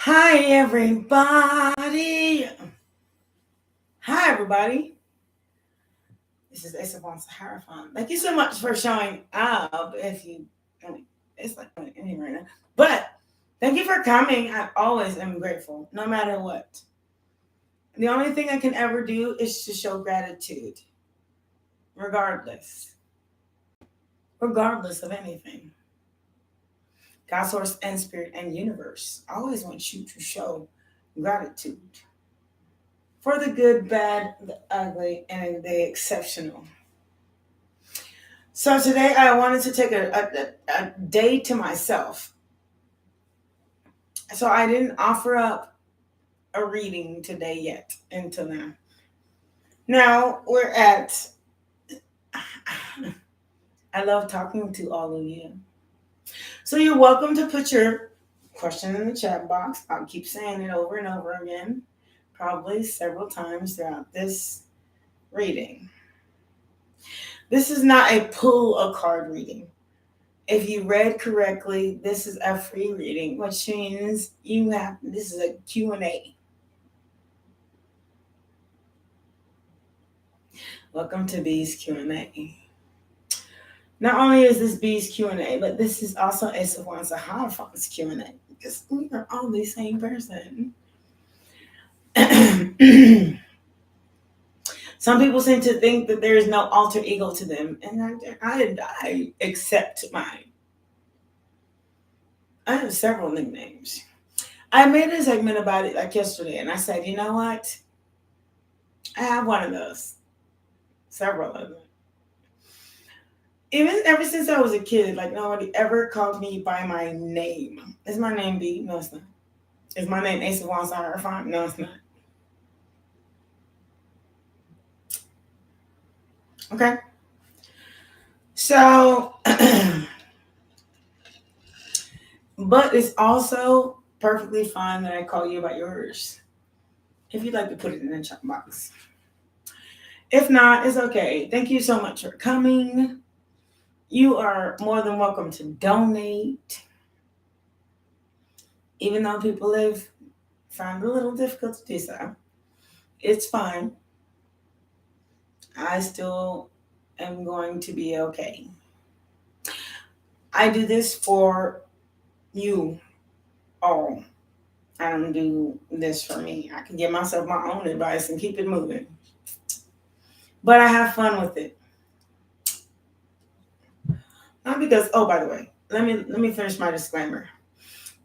Hi, everybody. Hi, everybody. This is Asa Von Sahara. Thank you so much for showing up. It's like any right now. But thank you for coming. I always am grateful, no matter what. The only thing I can ever do is to show gratitude, regardless, regardless of anything. God, source, and spirit, and universe. I always want you to show gratitude for the good, bad, the ugly, and the exceptional. So today I wanted to take a day to myself. So I didn't offer up a reading today yet until now. Now we're at, I love talking to all of you. So you're welcome to put your question in the chat box. I'll keep saying it over and over again, probably several times throughout this reading. This is not a pull a card reading. If you read correctly, this is a free reading, which means this is a Q&A. Welcome to B's Q&A. Not only is this B's Q&A, but this is also a Savon Sahara's Q&A, because we are all the same person. Some people seem to think that there is no alter ego to them, and I accept mine. I have several nicknames. I made a segment about it like yesterday, and I said, you know what? I have one of those. Several of them. Even ever since I was a kid, like nobody ever called me by my name. Is my name B? No, it's not. Is my name Asa Von Sahara? No, it's not. Okay. So, but it's also perfectly fine that I call you by yours. If you'd like to put it in the chat box. If not, it's okay. Thank you so much for coming. You are more than welcome to donate. Even though people have found it a little difficult to do so, it's fine. I still am going to be okay. I do this for you all. I don't do this for me. I can give myself my own advice and keep it moving. But I have fun with it. Not because, oh, by the way, let me finish my disclaimer.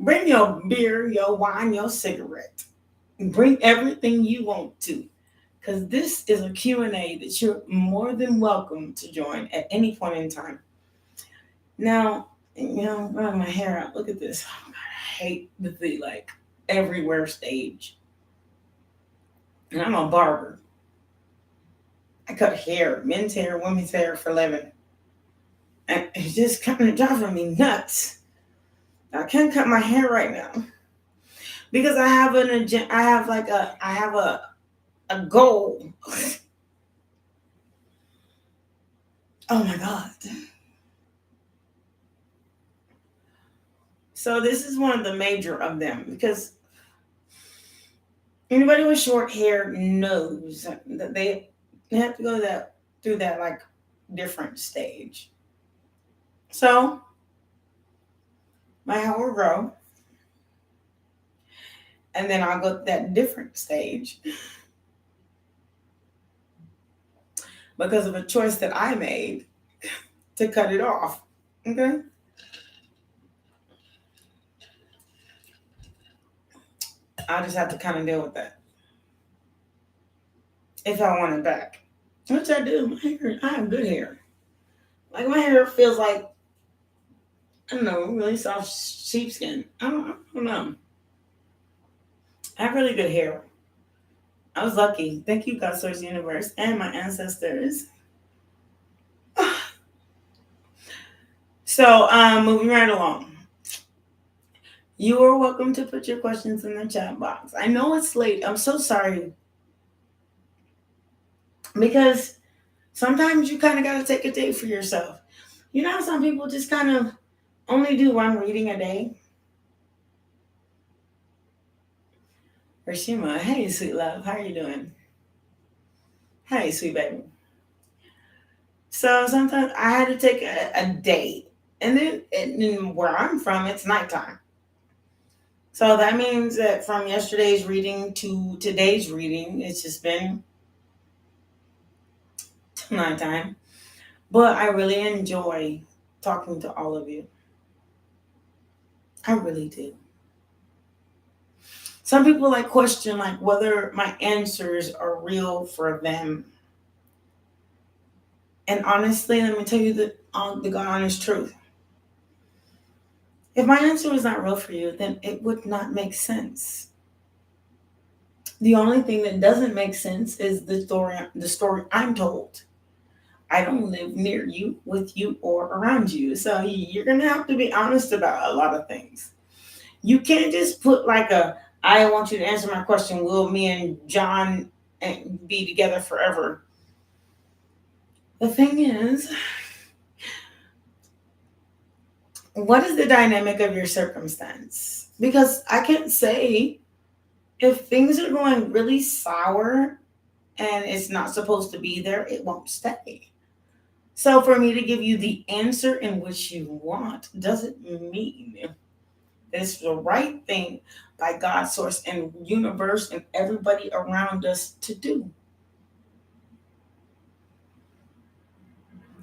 Bring your beer, your wine, your cigarette. Bring everything you want to. Because this is a Q&A that you're more than welcome to join at any point in time. Now, running my hair out. Look at this. Oh, God, I hate the like everywhere stage. And I'm a barber. I cut hair, men's hair, women's hair for a living. And it's just kind of driving me nuts. I can't cut my hair right now because I have an agenda. I have a goal. Oh my God. So this is one of the major of them because anybody with short hair knows that they have to go through that like different stage. So my hair will grow, and then I'll go to that different stage because of a choice that I made to cut it off. Okay. I just have to kind of deal with that. If I want it back. Which I do. My hair, I have good hair. Like my hair feels like, I don't know, really soft sheepskin. I don't know. I have really good hair. I was lucky. Thank you, God, Source, Universe, and my ancestors. So, moving right along. You are welcome to put your questions in the chat box. I know it's late. I'm so sorry. Because sometimes you kind of got to take a day for yourself. You know how some people just kind of only do one reading a day? Rashima, hey, sweet love. How are you doing? Hey, sweet baby. So sometimes I had to take a day. And then where I'm from, it's nighttime. So that means that from yesterday's reading to today's reading, it's just been nighttime. But I really enjoy talking to all of you. I really do. Some people question whether my answers are real for them. And honestly, let me tell you the God honest truth. If my answer is not real for you, then it would not make sense. The only thing that doesn't make sense is the story I'm told. I don't live near you, with you, or around you. So you're going to have to be honest about a lot of things. You can't just put I want you to answer my question, will me and John be together forever? The thing is, what is the dynamic of your circumstance? Because I can't say if things are going really sour and it's not supposed to be there, it won't stay. So for me to give you the answer in which you want doesn't mean it's the right thing by God's source and universe and everybody around us to do.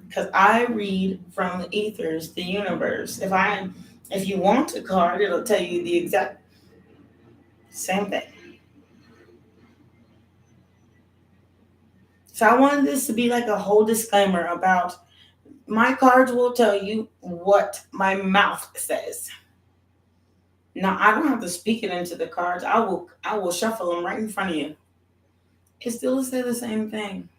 Because I read from the ethers, the universe. If you want a card, it'll tell you the exact same thing. So I wanted this to be like a whole disclaimer about my cards will tell you what my mouth says. Now I don't have to speak it into the cards. I will shuffle them right in front of you. It still says the same thing.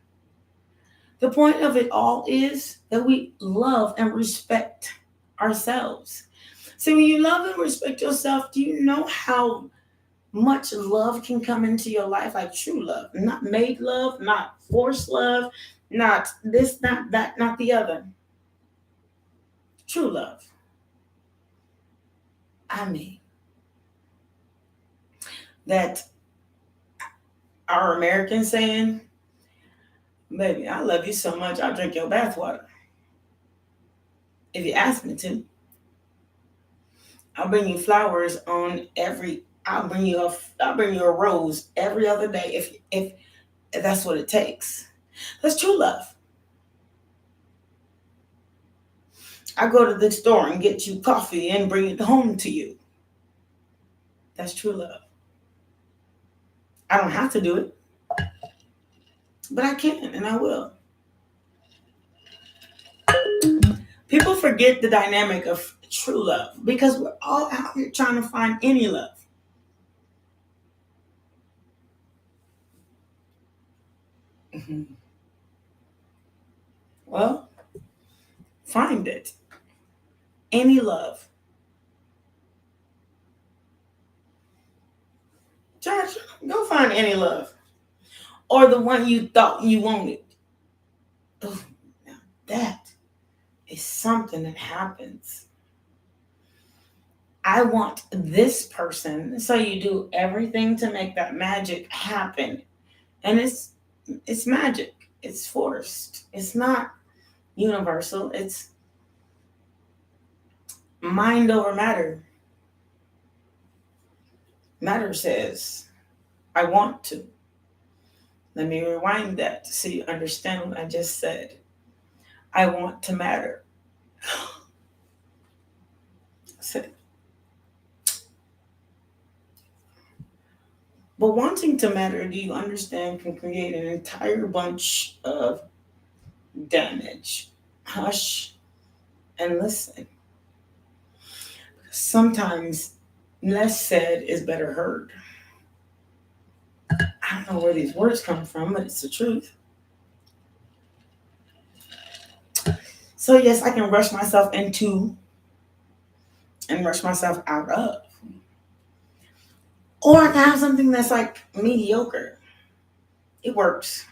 The point of it all is that we love and respect ourselves. See, when you love and respect yourself, do you know how much love can come into your life? Like true love, not made love, not forced love, not this, not that, not the other. True love. I mean, that our American saying, baby, I love you so much, I'll drink your bathwater. If you ask me to, I'll bring you flowers I'll bring you a rose every other day if that's what it takes. That's true love. I go to the store and get you coffee and bring it home to you. That's true love. I don't have to do it, but I can and I will. People forget the dynamic of true love because we're all out here trying to find any love. Mhm. Well, find it. Any love. Church, go find any love. Or the one you thought you wanted. Oh, now that is something that happens. I want this person. So you do everything to make that magic happen. And it's magic. It's forced. It's not universal. It's mind over matter. Matter says, I want to. Let me rewind that so you understand what I just said. I want to matter. So, but wanting to matter, do you understand, can create an entire bunch of damage. Hush and listen. Sometimes less said is better heard. I don't know where these words come from, but it's the truth. So yes, I can rush myself into and rush myself out of. Or I can have something that's like mediocre. It works.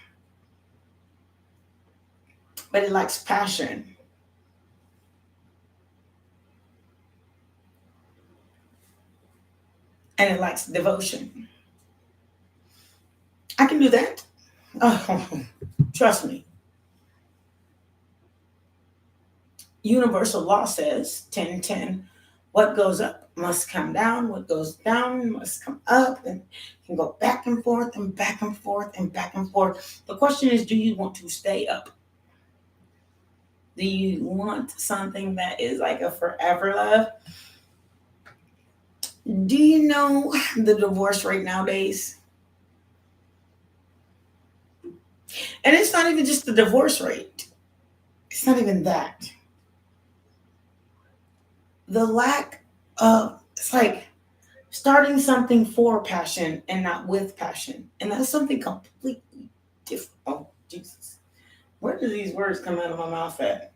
But it lacks passion. And it lacks devotion. I can do that. Oh, trust me. Universal law says 10-10. What goes up must come down. What goes down must come up, and can go back and forth and back and forth and back and forth. The question is, do you want to stay up? Do you want something that is like a forever love? Do you know the divorce rate nowadays? And it's not even just the divorce rate. It's not even that. The lack of, it's like starting something for passion and not with passion. And that's something completely different. Oh, Jesus. Where do these words come out of my mouth at?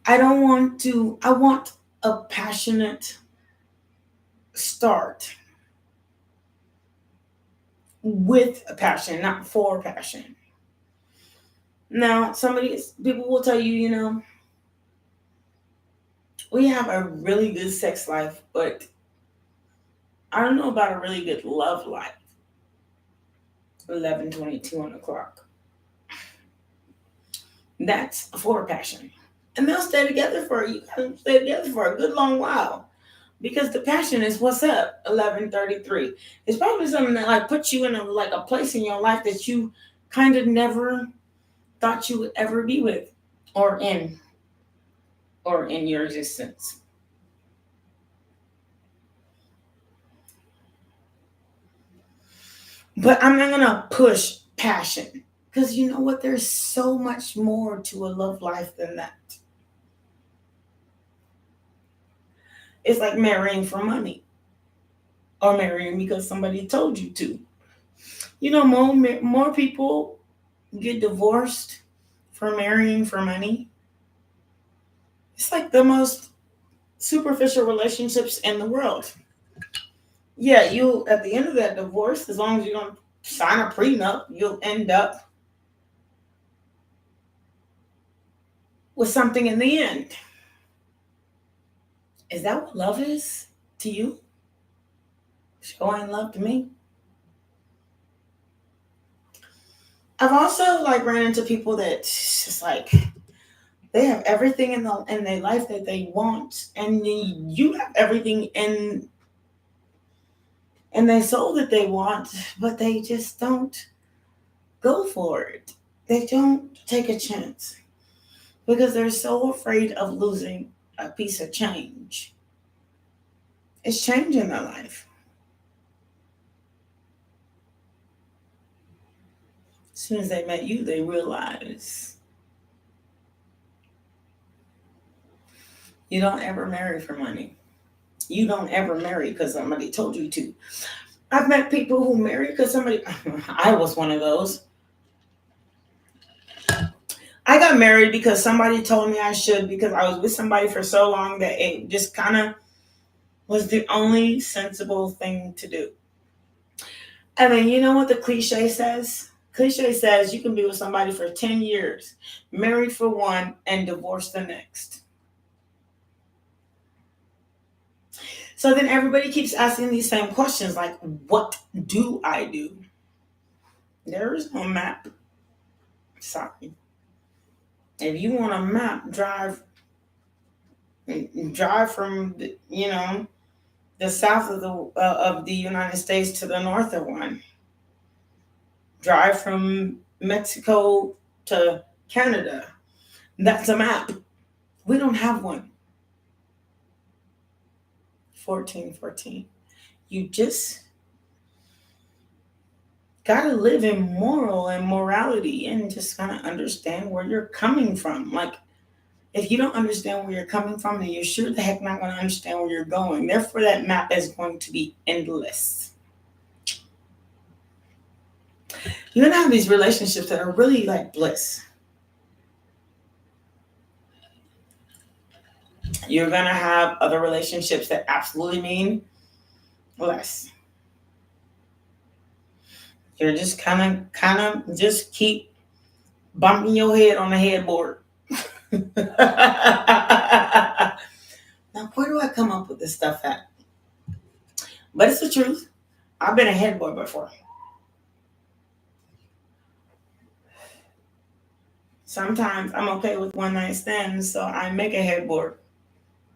I want a passionate start with a passion, not for passion. Now, people will tell you, we have a really good sex life, but I don't know about a really good love life. 11:22 on the clock. That's for passion. And they'll stay together for a good long while. Because the passion is what's up, 11:33. It's probably something that like puts you in a place in your life that you kind of never thought you would ever be with or in your existence. But I'm not gonna push passion, because you know what? There's so much more to a love life than that. It's like marrying for money or marrying because somebody told you to. More people get divorced for marrying for money. It's like the most superficial relationships in the world. Yeah, you at the end of that divorce, as long as you don't sign a prenup, you'll end up with something in the end. Is that what love is to you? Showing love to me. I've also ran into people that just they have everything in their life that they want, and you have everything in their soul that they want, but they just don't go for it. They don't take a chance because they're so afraid of losing a piece of change. It's changing their life. As soon as they met you, they realize you don't ever marry for money. You don't ever marry because somebody told you to. I've met people who marry because somebody, I was one of those. I got married because somebody told me I should, because I was with somebody for so long that it just kind of was the only sensible thing to do. And then you know what the cliche says? Cliche says you can be with somebody for 10 years, married for one, and divorced the next. So then everybody keeps asking these same questions like, what do I do? There is no map. Sorry. If you want a map, drive from the south of the United States to the north of one. Drive from Mexico to Canada. That's a map. We don't have one. 1414. You just gotta live in morality and just kind of understand where you're coming from. Like, if you don't understand where you're coming from, then you're sure the heck not going to understand where you're going. Therefore, that map is going to be endless. You're going to have these relationships that are really like bliss. You're going to have other relationships that absolutely mean less. You're just kind of just keep bumping your head on the headboard. Now, where do I come up with this stuff at? But it's the truth. I've been a headboard before. Sometimes I'm okay with one night stands, so I make a headboard.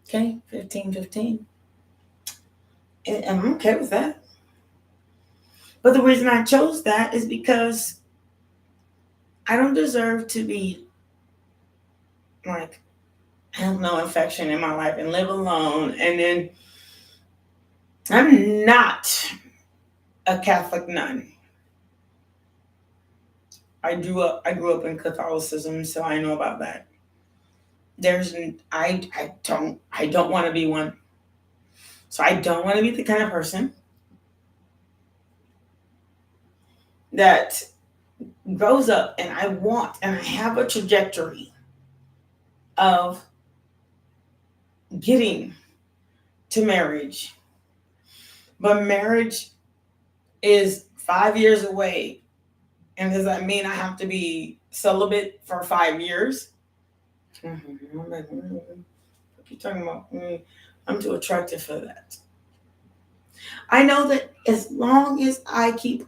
Okay, 15-15. And I'm okay with that. But the reason I chose that is because I don't deserve to be like, have no infection in my life and live alone. And then I'm not a Catholic nun. I grew up in Catholicism, so I know about that. I don't want to be one. So I don't want to be the kind of person that grows up and I have a trajectory of getting to marriage. But marriage is 5 years away. And does that mean I have to be celibate for 5 years? What you talking about? I'm too attractive for that. I know that as long as I keep,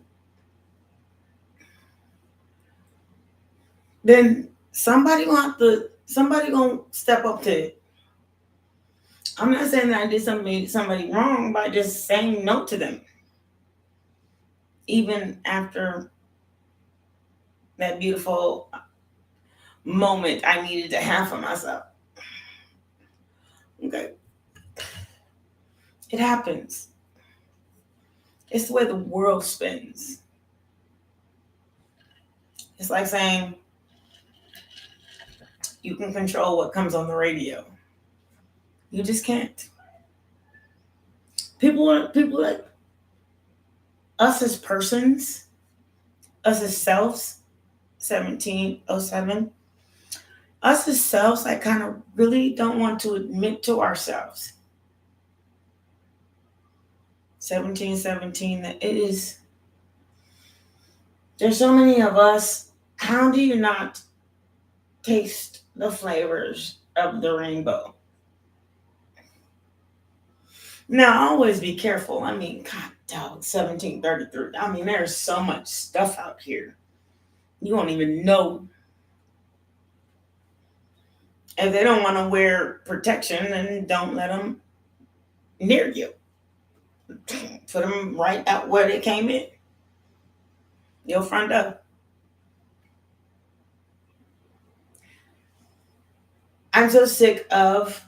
then somebody gonna step up to it. I'm not saying that I did somebody wrong by just saying no to them. Even after that beautiful moment I needed to have for myself. Okay. It happens. It's the way the world spins. It's like saying you can control what comes on the radio. You just can't. People like us as persons, us as selves, 1707. Us as selves, I kind of really don't want to admit to ourselves. 1717, that it is. There's so many of us. How do you not taste the flavors of the rainbow? Now, always be careful. I mean, God, dog, 1733. I mean, there's so much stuff out here. You won't even know. If they don't want to wear protection, then don't let them near you. Put them right out where they came in. Your front door. I'm so sick of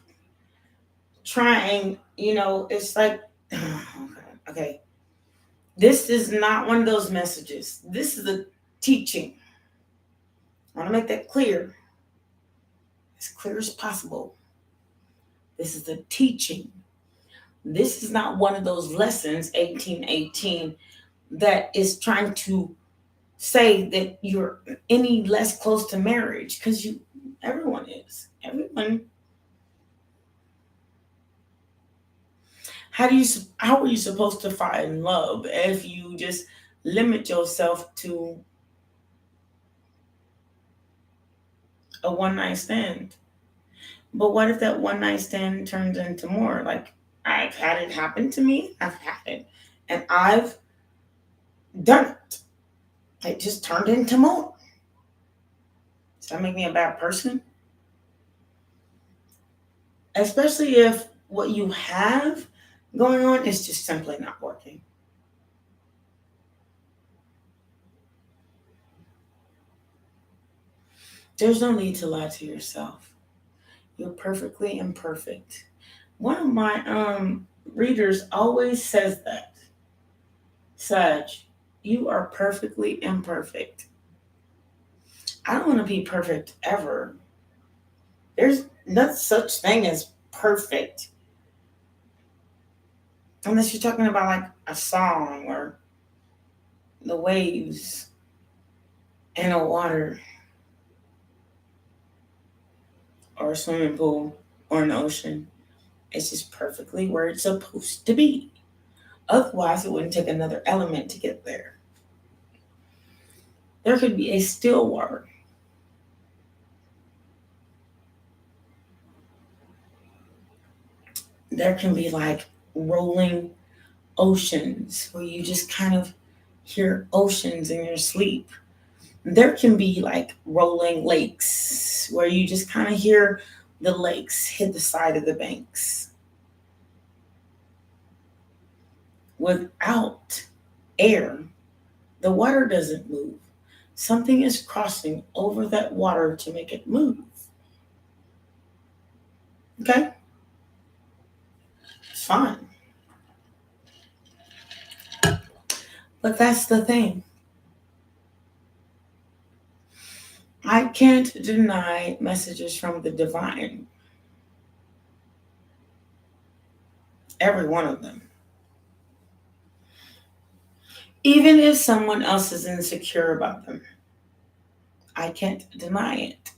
trying, it's like, okay. This is not one of those messages. This is a teaching. I want to make that clear. As clear as possible. This is a teaching. This is not one of those lessons, 1818, that is trying to say that you're any less close to marriage, because everyone is. Everyone. How are you supposed to find love if you just limit yourself to a one night stand? But what if that one night stand turns into more? Like, I've had it happen to me. I've had it. And I've done it. It just turned into more. Does that make me a bad person? Especially if what you have going on is just simply not working. There's no need to lie to yourself. You're perfectly imperfect. One of my readers always says that. Sag, you are perfectly imperfect. I don't want to be perfect ever. There's no such thing as perfect. Unless you're talking about like a song or the waves in a water or a swimming pool or an ocean. It's just perfectly where it's supposed to be. Otherwise, it wouldn't take another element to get there. There could be a still water. There can be like rolling oceans, where you just kind of hear oceans in your sleep. There can be like rolling lakes where you just kind of hear the lakes hit the side of the banks. Without air, the water doesn't move. Something is crossing over that water to make it move. Okay? It's fine. But that's the thing. I can't deny messages from the divine. Every one of them. Even if someone else is insecure about them, I can't deny it.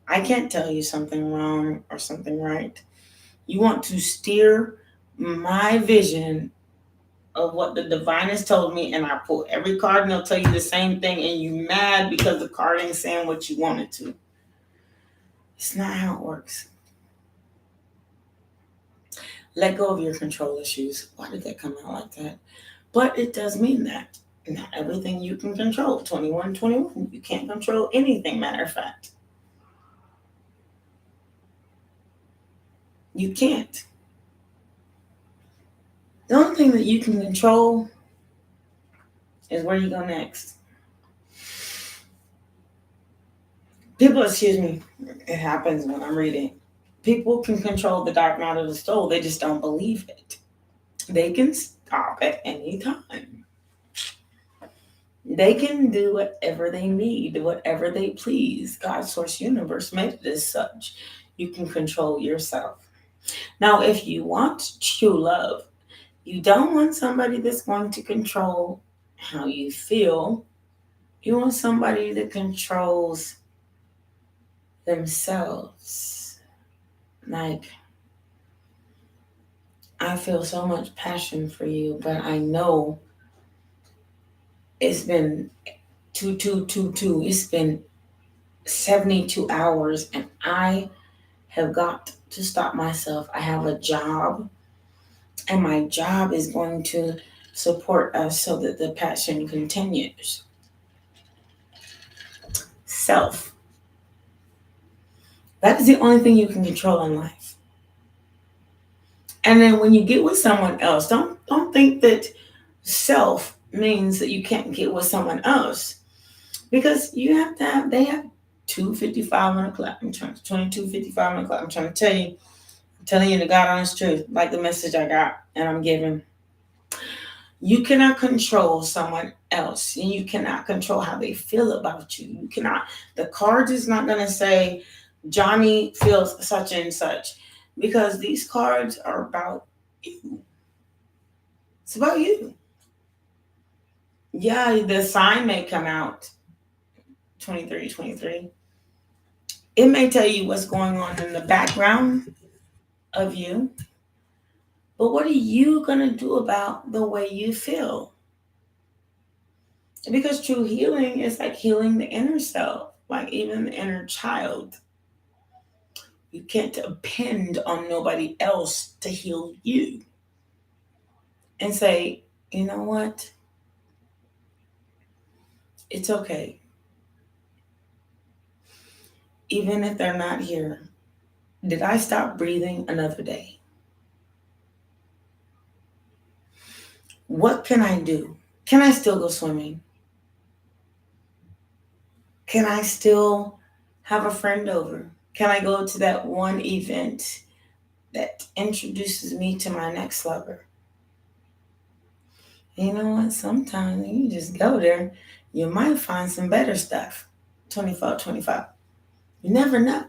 I can't tell you something wrong or something right. You want to steer my vision of what the divine has told me, and I pull every card and they'll tell you the same thing, and you mad because the card ain't saying what you want it to. It's not how it works. Let go of your control issues. Why did that come out like that? But it does mean that not everything you can control. 21, you can't control anything, matter of fact. You can't. The only thing that you can control is where you go next. People, excuse me, it happens when I'm reading. People can control the dark night of the soul. They just don't believe it. They can stop at any time. They can do whatever they need, whatever they please. God, source, universe made it as such. You can control yourself. Now, if you want true love, you don't want somebody that's going to control how you feel. You want somebody that controls themselves. Like, I feel so much passion for you, but I know it's been 2222. It's been 72 hours, and I have got to stop myself. I have a job, and my job is going to support us so that the passion continues. Self. That is the only thing you can control in life. And then when you get with someone else, don't think that self means that you can't get with someone else. Because you have to have, they have 2:55 on the clock. I'm trying to 22:55 on the clock. I'm trying to tell you, I'm telling you the God honest truth, like the message I got and I'm giving. You cannot control someone else, and you cannot control how they feel about you. You cannot. The card is not going to say Johnny feels such and such, because these cards are about you. It's about you. Yeah, the sign may come out 23. It may tell you what's going on in the background of you. But what are you going to do about the way you feel? Because true healing is like healing the inner self, like even the inner child. You can't depend on nobody else to heal you. And say, you know what? It's okay. Even if they're not here, did I stop breathing another day? What can I do? Can I still go swimming? Can I still have a friend over? Can I go to that one event that introduces me to my next lover? You know what? Sometimes you just go there, you might find some better stuff. 24. You never know.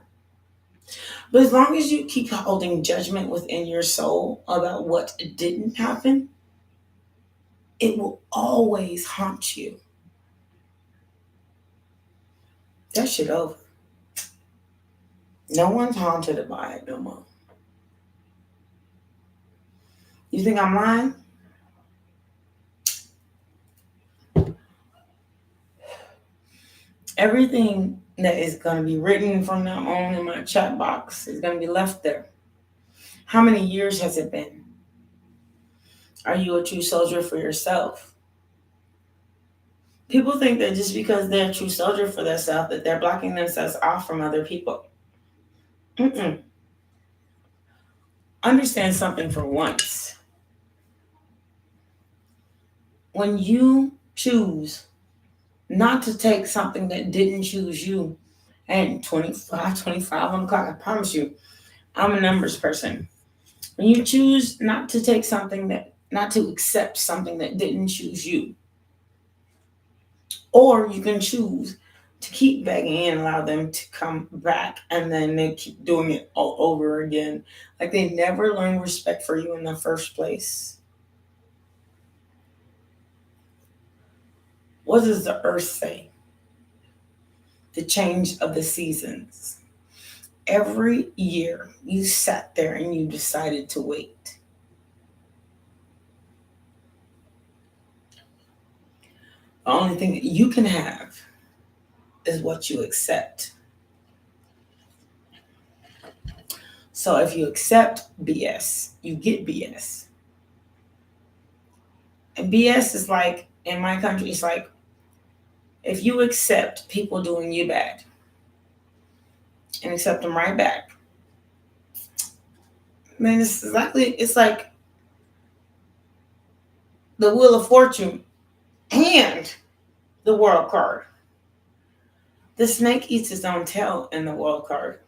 But as long as you keep holding judgment within your soul about what didn't happen, it will always haunt you. That shit over. No one's haunted by it no more. You think I'm lying? Everything that is going to be written from now on in my chat box is going to be left there. How many years has it been? Are you a true soldier for yourself? People think that just because they're a true soldier for themselves, that they're blocking themselves off from other people. Mm-mm. Understand something for once. When you choose not to take something that didn't choose you, and 25 on the clock, I promise you, I'm a numbers person. When you choose not to take something not to accept something that didn't choose you, or you can choose to keep begging and allow them to come back, and then they keep doing it all over again. Like they never learn respect for you in the first place. What does the earth say? The change of the seasons. Every year you sat there and you decided to wait. The only thing that you can have is what you accept. So if you accept BS, you get BS. And BS is like, in my country, it's like if you accept people doing you bad and accept them right back, then it's like the Wheel of Fortune and the World card. The snake eats its own tail in the World card.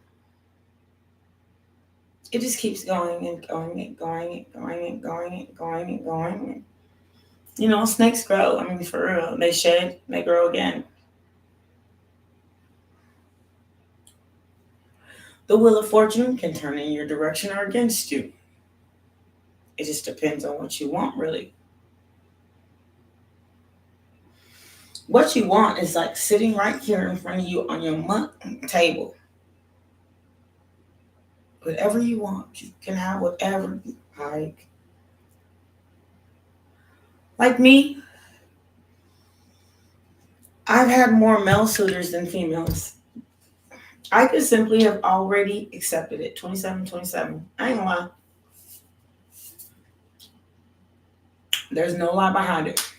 It just keeps going and going and going and going and going and going and going. You know, snakes grow. I mean, for real. They shed, they grow again. The Wheel of Fortune can turn in your direction or against you. It just depends on what you want, really. What you want is like sitting right here in front of you on your table. Whatever you want, you can have whatever you like. Like me, I've had more male suitors than females. I could simply have already accepted it. 27, 27. I ain't gonna lie. There's no lie behind it.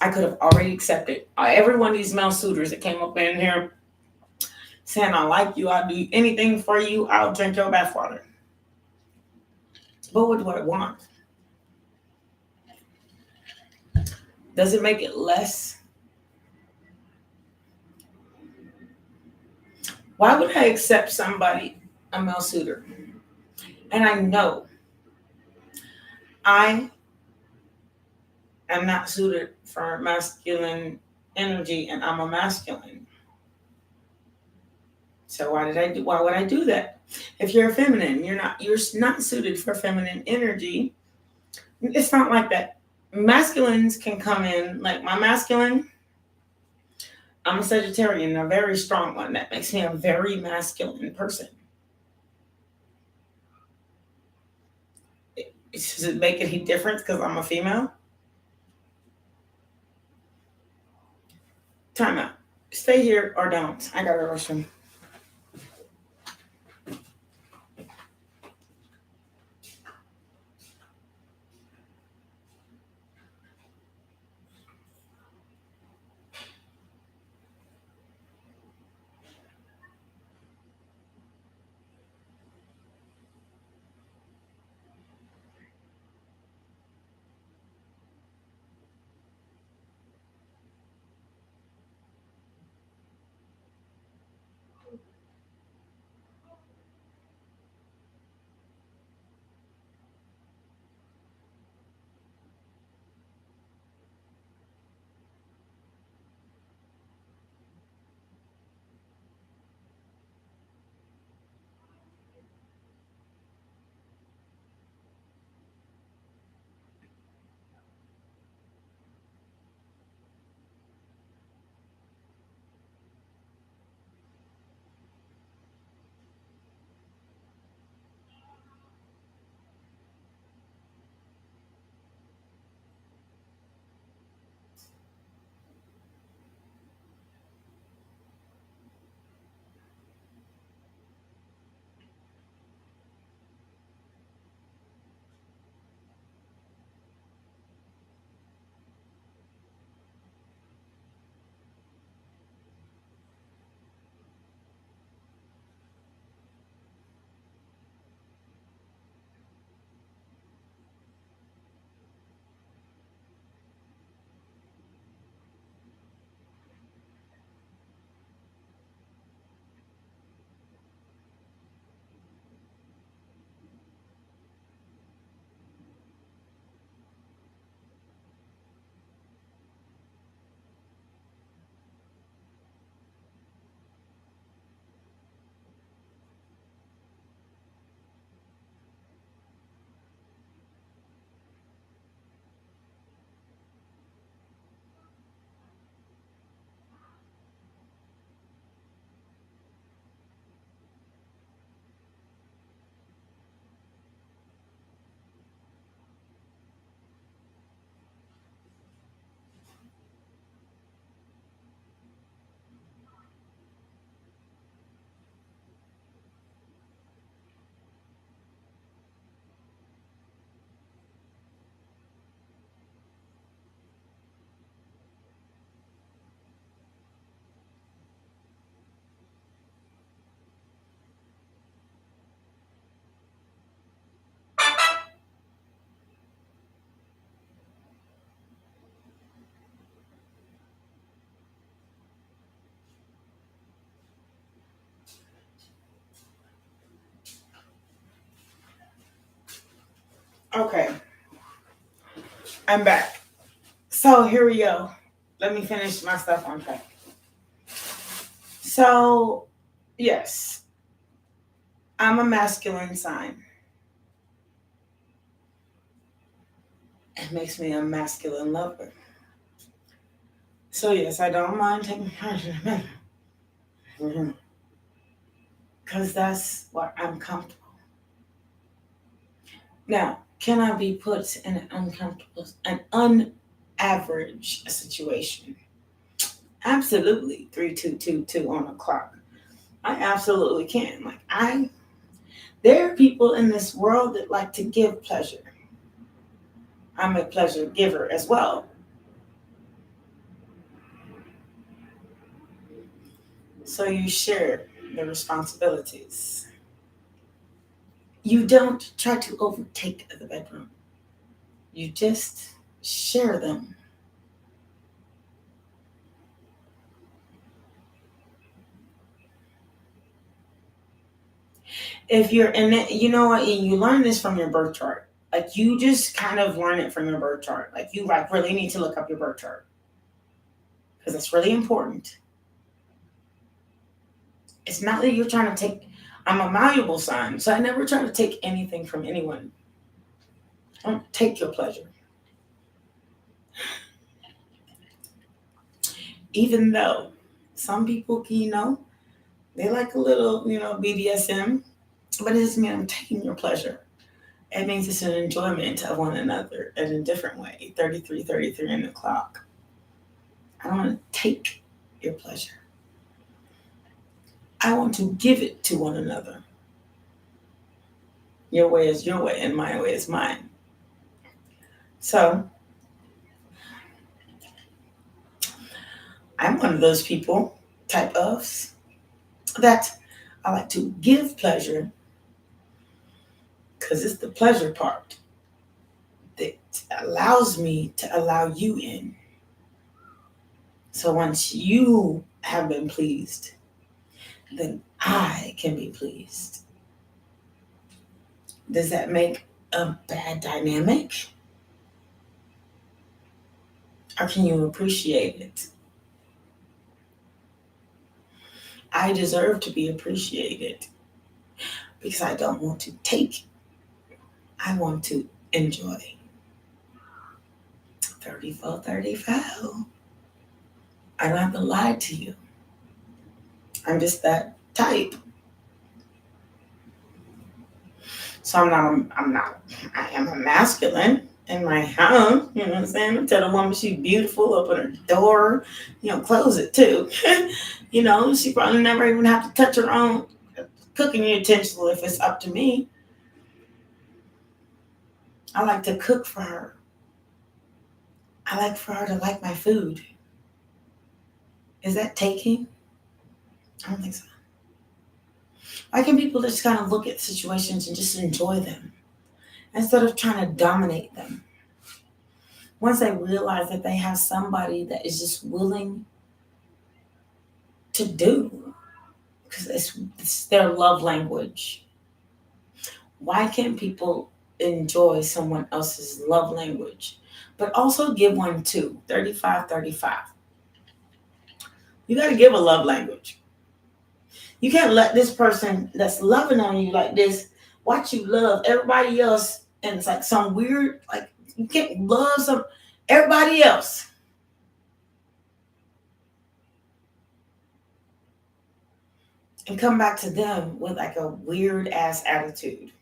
I could have already accepted. Every one of these male suitors that came up in here saying, I like you, I'll do anything for you, I'll drink your bathwater. But what do I want? Does it make it less? Why would I accept somebody, a male suitor? And I know I am not suited for masculine energy and I'm a masculine. So why would I do that? If you're a feminine, you're not suited for feminine energy. It's not like that. Masculines can come in, like my masculine, I'm a Sagittarian, a very strong one. That makes me a very masculine person. Does it make any difference because I'm a female? Time out. Stay here or don't. I got a restroom. Okay, I'm back. So here we go. Let me finish my stuff on track. So, yes, I'm a masculine sign. It makes me a masculine lover. So, yes, I don't mind taking pleasure. Because that's what I'm comfortable. Now, can I be put in an unaverage situation? Absolutely. 3222 on the clock. I absolutely can. There are people in this world that like to give pleasure. I'm a pleasure giver as well. So you share the responsibilities. You don't try to overtake the bedroom. You just share them. If you're in it, you know what, you learn this from your birth chart. Like you just kind of learn it from your birth chart. Like you really need to look up your birth chart because it's really important. It's not that you're trying to take. I'm a malleable sign, so I never try to take anything from anyone. I don't take your pleasure. Even though some people, they like a little, BDSM, but it doesn't mean I'm taking your pleasure. It means it's an enjoyment of one another in a different way. 33 in the clock. I don't want to take your pleasure. I want to give it to one another. Your way is your way, and my way is mine. So, I'm one of those people, type ofs, that I like to give pleasure because it's the pleasure part that allows me to allow you in. So once you have been pleased, then I can be pleased. Does that make a bad dynamic? Or can you appreciate it? I deserve to be appreciated because I don't want to take. I want to enjoy. 34, 35. I don't have to lie to you. I'm just that type. So I am a masculine in my house, you know what I'm saying? I tell the woman she's beautiful, open her door, close it too. She probably never even have to touch her own cooking utensil if it's up to me. I like to cook for her. I like for her to like my food. Is that taking? I don't think so. Why can people just kind of look at situations and just enjoy them instead of trying to dominate them? Once they realize that they have somebody that is just willing to do, because it's their love language. Why can't people enjoy someone else's love language, but also give one too? 35. You got to give a love language. You can't let this person that's loving on you like this watch you love everybody else, and it's like some weird, like you can't love everybody else. And come back to them with like a weird ass attitude.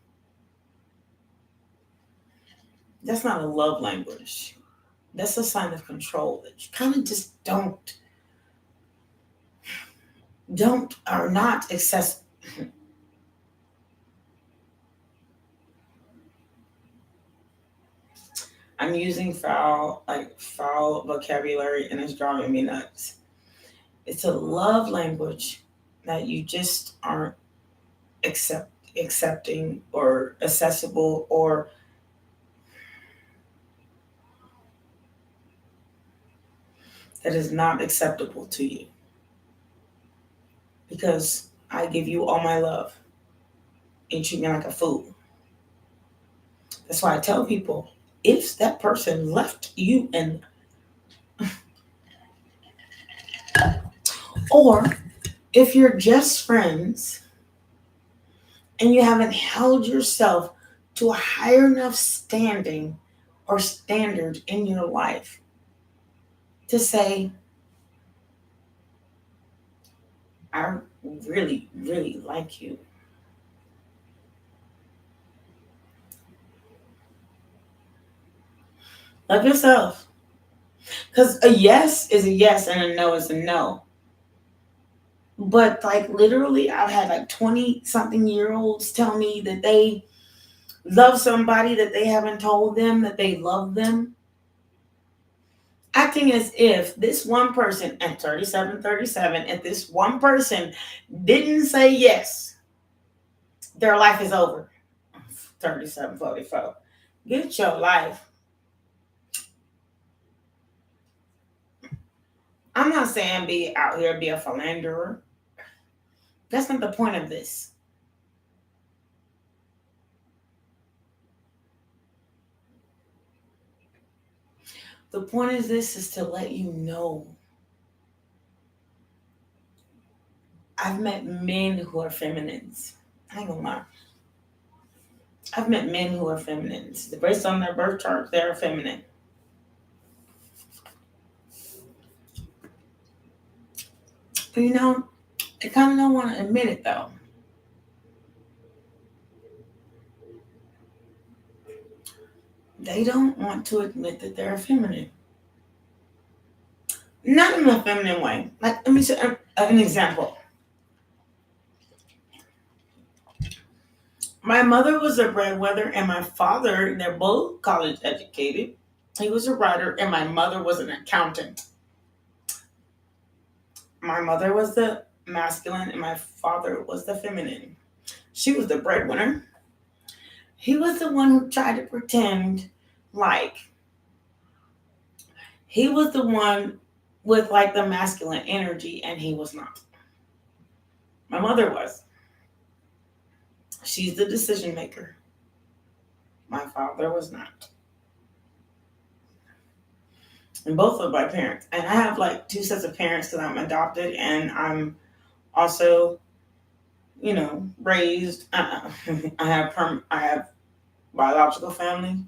That's not a love language. That's a sign of control that you kind of just don't are not accessible. I'm using foul vocabulary, and it's driving me nuts. It's a love language that you just aren't accepting or accessible, or that is not acceptable to you. Because I give you all my love and you treat me like a fool. That's why I tell people, if that person left you and or if you're just friends and you haven't held yourself to a higher enough standing or standard in your life to say, I really, really like you. Love yourself. Because a yes is a yes and a no is a no. But like literally, I've had like 20 something year olds tell me that they love somebody that they haven't told them that they love them. Acting as if this one person at 37, if this one person didn't say yes, their life is over. 37, 44. Get your life. I'm not saying be out here, be a philanderer. That's not the point of this. The point of this is to let you know. I've met men who are feminines. I ain't gonna lie. I've met men who are feminines. Based on their birth chart, they're feminine. But you know, they kind of don't want to admit it though. They don't want to admit that they're feminine. Not in a feminine way. Like, let me say an example. My mother was a breadwinner, and my father, they're both college educated. He was a writer, and my mother was an accountant. My mother was the masculine, and my father was the feminine. She was the breadwinner. He was the one who tried to pretend like he was the one with like the masculine energy, and he was not. My mother was. She's the decision maker. My father was not. And both of my parents. And I have like two sets of parents because I'm adopted and I'm also, raised. I have biological family.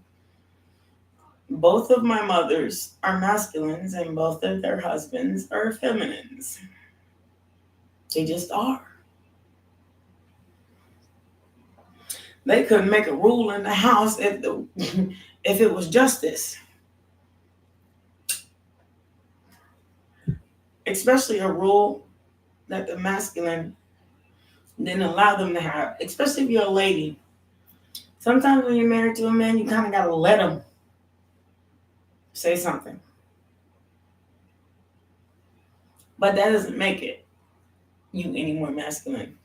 Both of my mothers are masculines and both of their husbands are feminines. They just are. They couldn't make a rule in the house if it was justice. Especially a rule that the masculine didn't allow them to have, especially if you're a lady. Sometimes when you're married to a man, you kind of got to let him say something. But that doesn't make it you any more masculine.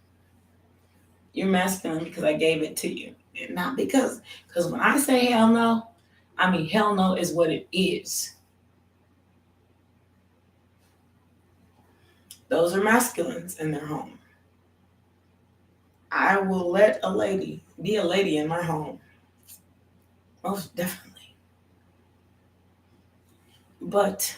You're masculine because I gave it to you. And not because when I say hell no, I mean hell no is what it is. Those are masculines in their home. I will let a lady be a lady in my home. Most definitely. But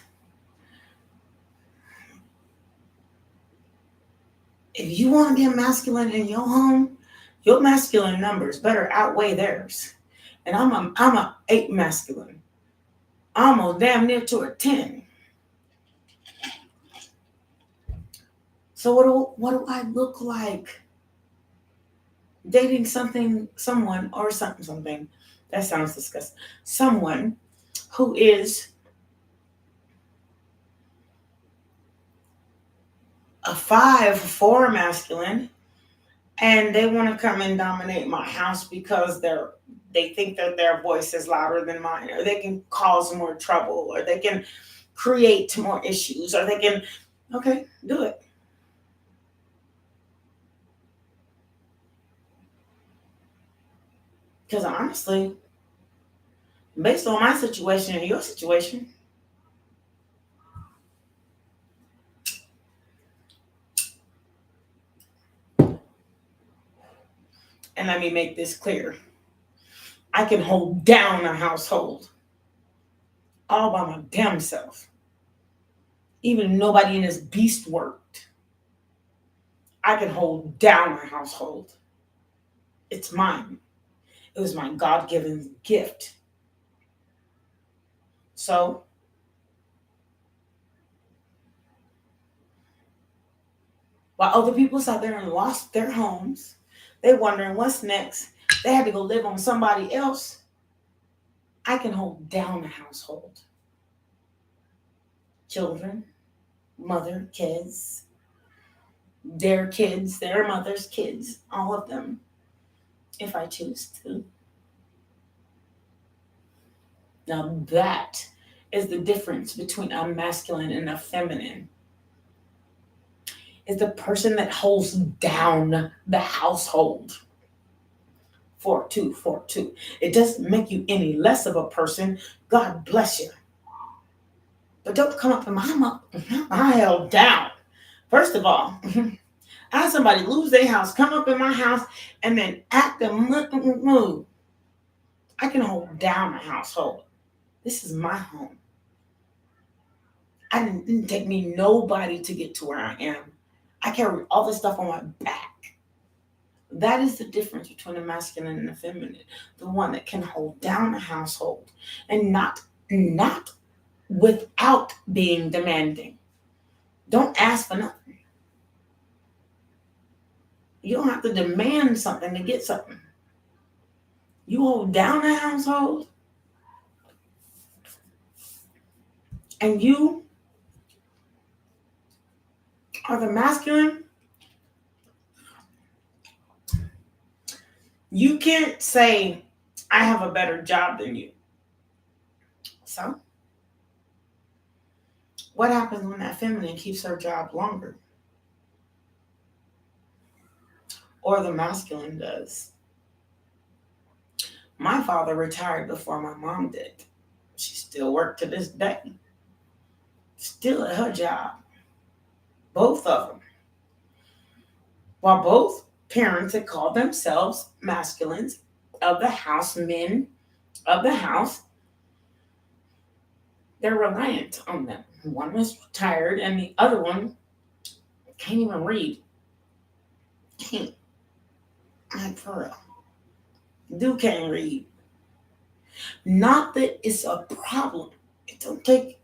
if you want to be a masculine in your home, your masculine numbers better outweigh theirs. And I'm a 8 masculine. Almost damn near to a 10. So what do I look like dating someone that sounds disgusting. Someone who is a 5'4" masculine and they want to come and dominate my house because they think that their voice is louder than mine, or they can cause more trouble, or they can create more issues, or they can, okay, do it. Because honestly, based on my situation and your situation, and let me make this clear. I can hold down a household all by my damn self. Even if nobody in this beast worked, I can hold down a household. It's mine. It was my God-given gift. So, while other people sat there and lost their homes, they wondering what's next. They had to go live on somebody else. I can hold down a household. Children, mother, kids, their mother's kids, all of them, if I choose to. Now that is the difference between a masculine and a feminine. Is the person that holds down the household. 4-2, 4-2. It doesn't make you any less of a person. God bless you. But don't come up and I held down. First of all, I had somebody lose their house, come up in my house, and then act a move. I can hold down a household. This is my home. It didn't take me nobody to get to where I am. I carry all this stuff on my back. That is the difference between a masculine and a feminine. The one that can hold down a household and not without being demanding. Don't ask for nothing. You don't have to demand something to get something. You hold down a household and you are the masculine. You can't say, I have a better job than you. So, what happens when that feminine keeps her job longer? Or the masculine does. My father retired before my mom did. She still worked to this day. Still at her job. Both of them. While both parents had called themselves masculines of the house, men of the house, they're reliant on them. One was retired and the other one can't even read. Can't. Like for real. Dude can't read. Not that it's a problem. It don't take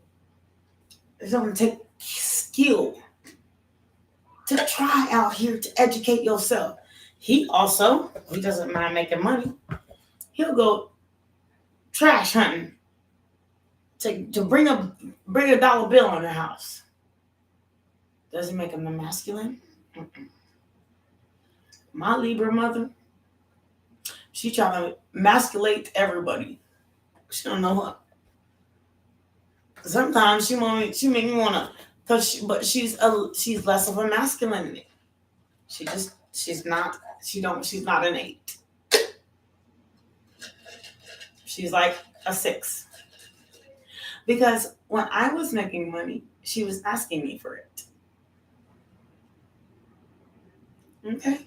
skill to try out here to educate yourself. He doesn't mind making money. He'll go trash hunting to bring a dollar bill in the house. Does it make him a masculine? Mm-mm. My Libra mother, she trying to emasculate everybody. She don't know what. Sometimes she make me wanna, but she's less of a masculinity. She's not an 8. She's like a 6. Because when I was making money, she was asking me for it. Okay.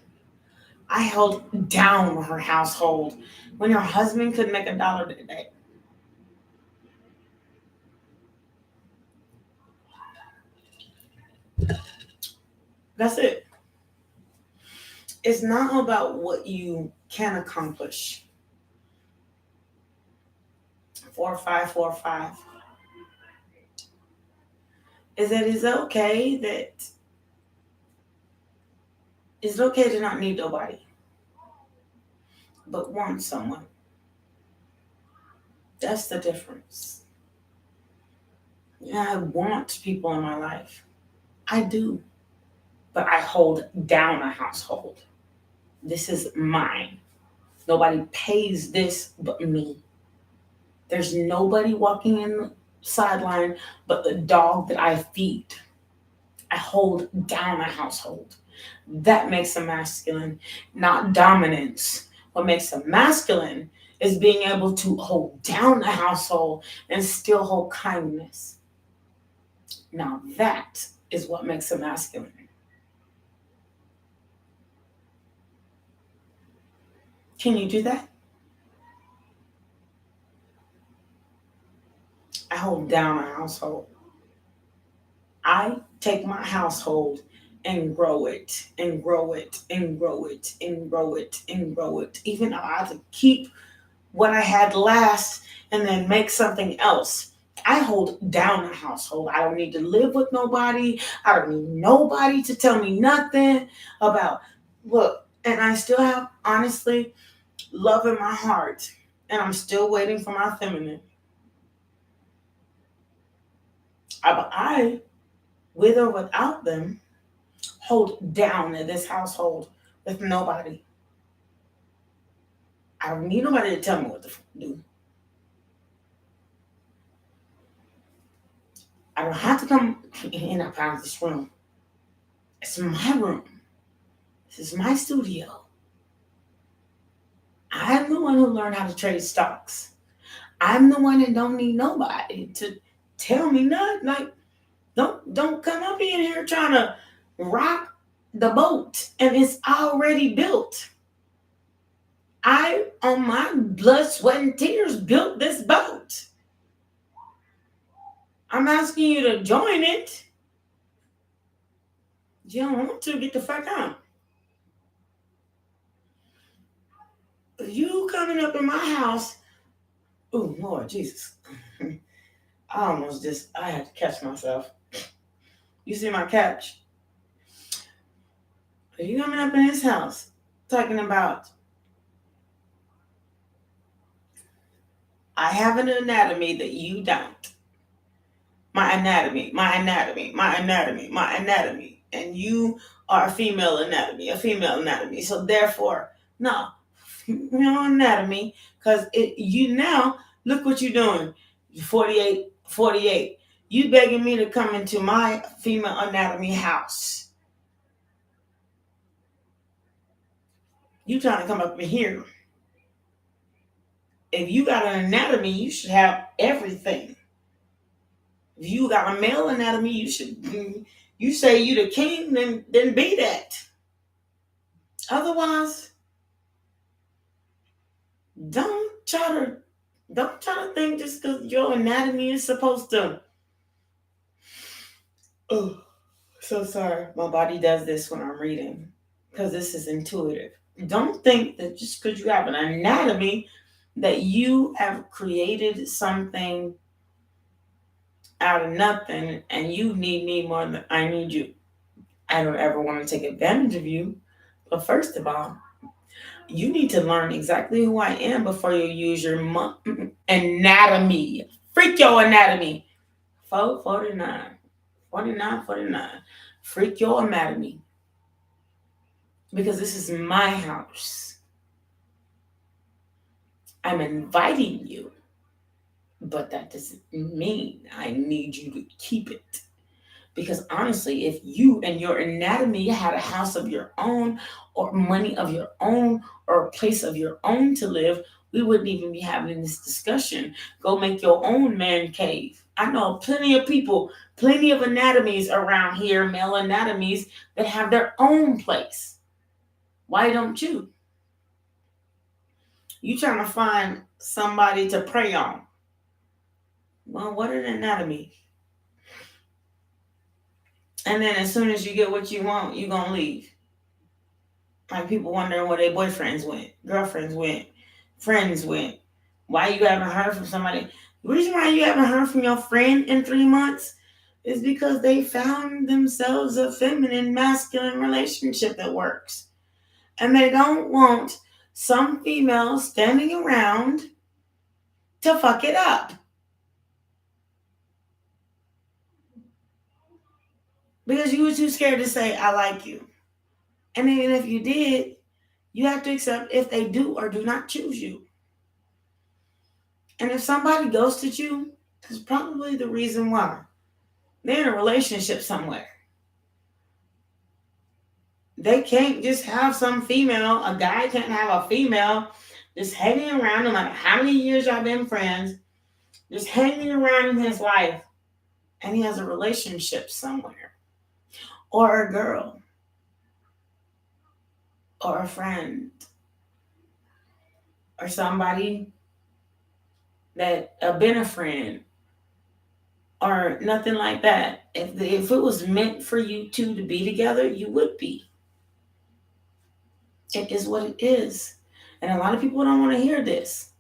I held down her household when her husband could make $1 a day. That's it. It's not about what you can accomplish. 4-5-4-5. Is that it's okay to not need nobody, but want someone. That's the difference. Yeah, I want people in my life. I do. But I hold down a household. This is mine. Nobody pays this but me. There's nobody walking in the sideline but the dog that I feed. I hold down a household. That makes a masculine, not dominance. What makes a masculine is being able to hold down a household and still hold kindness. Now that is what makes a masculine. Can you do that? down a household. I take my household and grow it and grow it and grow it and grow it and grow it. Even though I have to keep what I had last and then make something else. I hold down a household. I don't need to live with nobody. I don't need nobody to tell me nothing about, look, and I still have, honestly, love in my heart. And I'm still waiting for my feminine. I, with or without them, hold down in this household with nobody. I don't need nobody to tell me what to do. I don't have to come in and out of this room. It's my room. This is my studio. I'm the one who learned how to trade stocks. I'm the one that don't need nobody to tell me nothing. Like, don't come up in here trying to rock the boat and it's already built. I, on my blood, sweat, and tears, built this boat. I'm asking you to join it. You don't want to, get the fuck out. You coming up in my house. Oh, Lord Jesus. I had to catch myself. You see my couch? Are you coming up in his house talking about, I have an anatomy that you don't. My anatomy. And you are a female anatomy. So therefore, no, female anatomy, because you now, look what you're doing. 48. You begging me to come into my female anatomy house. You trying to come up in here. If you got an anatomy, you should have everything. If you got a male anatomy, you say you the king, then be that. Otherwise, don't try to think just because your anatomy is supposed to. Oh, so sorry. My body does this when I'm reading because this is intuitive. Don't think that just because you have an anatomy that you have created something out of nothing and you need me more than I need you. I don't ever want to take advantage of you. But first of all, you need to learn exactly who I am before you use your anatomy. Freak your anatomy. 449. 49. Freak your anatomy. Because this is my house. I'm inviting you. But that doesn't mean I need you to keep it. Because honestly, if you and your anatomy had a house of your own or money of your own or a place of your own to live, we wouldn't even be having this discussion. Go make your own man cave. I know plenty of people, plenty of anatomies around here, male anatomies, that have their own place. Why don't you? You trying to find somebody to prey on. Well, what an anatomy. And then as soon as you get what you want, you're going to leave. Like people wondering where their boyfriends went, girlfriends went, friends went. Why you haven't heard from somebody? The reason why you haven't heard from your friend in 3 months is because they found themselves a feminine, masculine relationship that works. And they don't want some female standing around to fuck it up. Because you were too scared to say, I like you. And even if you did, you have to accept if they do or do not choose you. And if somebody ghosted you, that's probably the reason why. They're in a relationship somewhere. They can't just have some female, a guy can't have a female just hanging around no matter how many years y'all been friends, just hanging around in his life, and he has a relationship somewhere. Or a girl. Or a friend. Or somebody that been a friend or nothing like that. If it was meant for you two to be together, you would be. It is what it is. And a lot of people don't want to hear this.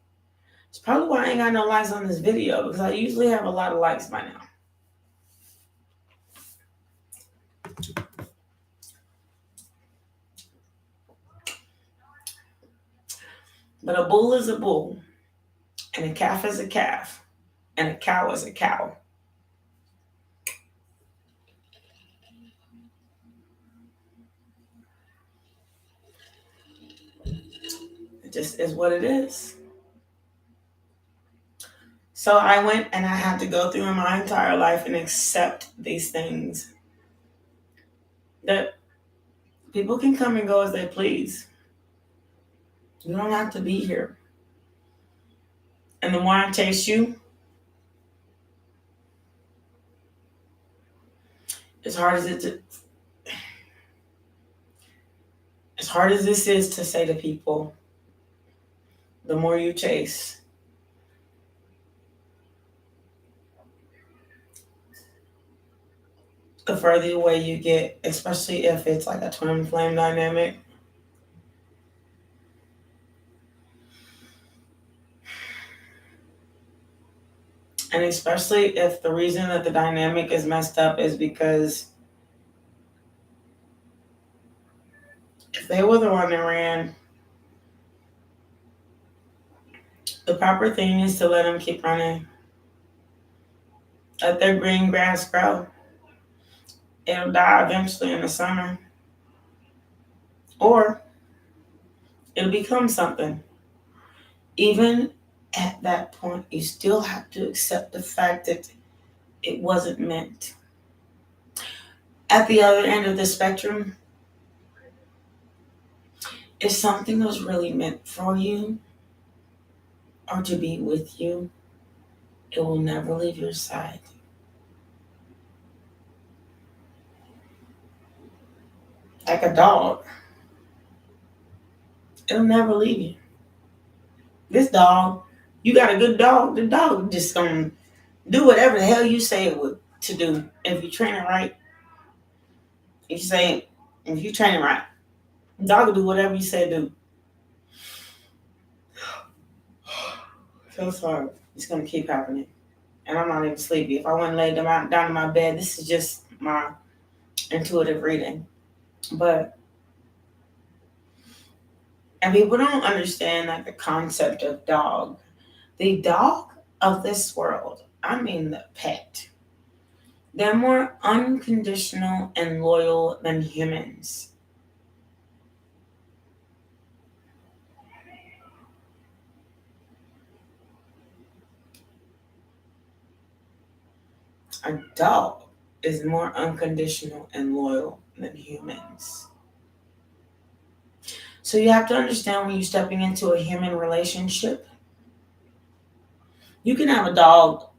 It's probably why I ain't got no likes on this video, because I usually have a lot of likes by now. But a bull is a bull, and a calf is a calf, and a cow is a cow. It just is what it is. So I went and I had to go through my entire life and accept these things. That people can come and go as they please. You don't have to be here. And the more I chase you, as hard as this is to say to people, the more you chase, the further away you get, especially if it's like a twin flame dynamic. And especially if the reason that the dynamic is messed up is because if they were the one that ran, the proper thing is to let them keep running. Let their green grass grow. It'll die eventually in the summer. Or it'll become something. Even at that point, you still have to accept the fact that it wasn't meant. At the other end of the spectrum, if something was really meant for you or to be with you, it will never leave your side. Like a dog. It'll never leave you. This dog, you got a good dog, the dog just gonna do whatever the hell you say it would to do. If you train it right, if you train it right, the dog will do whatever you say do. So sorry. It's gonna keep happening. And I'm not even sleepy. If I wouldn't lay down in my bed, this is just my intuitive reading. And people don't understand like the concept of dog. The dog of this world, I mean the pet, they're more unconditional and loyal than humans. A dog is more unconditional and loyal than humans. So you have to understand when you're stepping into a human relationship, you can have a dog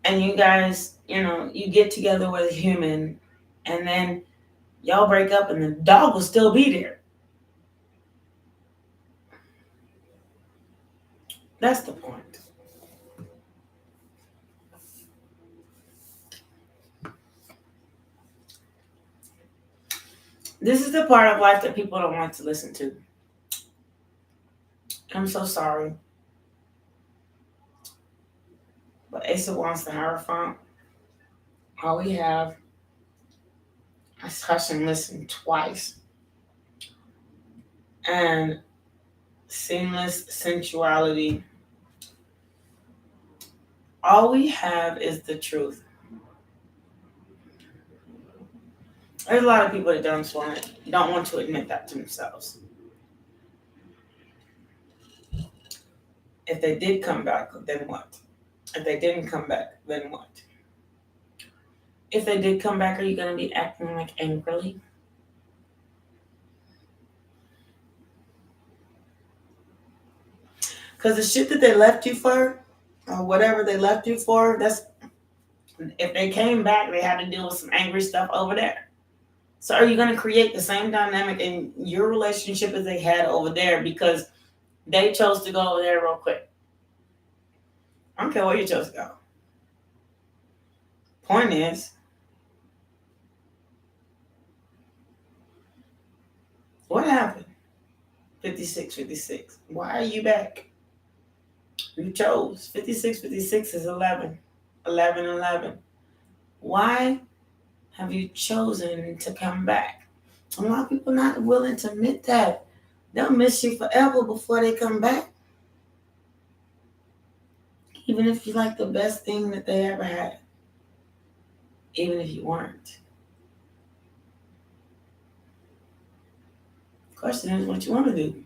and you guys, you get together with a human and then y'all break up and the dog will still be there. That's the point. This is the part of life that people don't want to listen to. I'm so sorry. But Ace of Wands, the Hierophant, all we have is hush and listen twice. And seamless sensuality. All we have is the truth. There's a lot of people that don't want to admit that to themselves. If they did come back, then what? If they didn't come back, then what? If they did come back, are you going to be acting like angrily? Because the shit that they left you for, or whatever they left you for, if they came back, they had to deal with some angry stuff over there. So are you going to create the same dynamic in your relationship as they had over there because they chose to go over there real quick? I don't care where you chose to go. Point is, what happened? 56, 56. Why are you back? You chose. 56, 56 is 11. 11, 11. Why have you chosen to come back? A lot of people not willing to admit that. They'll miss you forever before they come back. Even if you're like the best thing that they ever had. Even if you weren't. The question is what you want to do.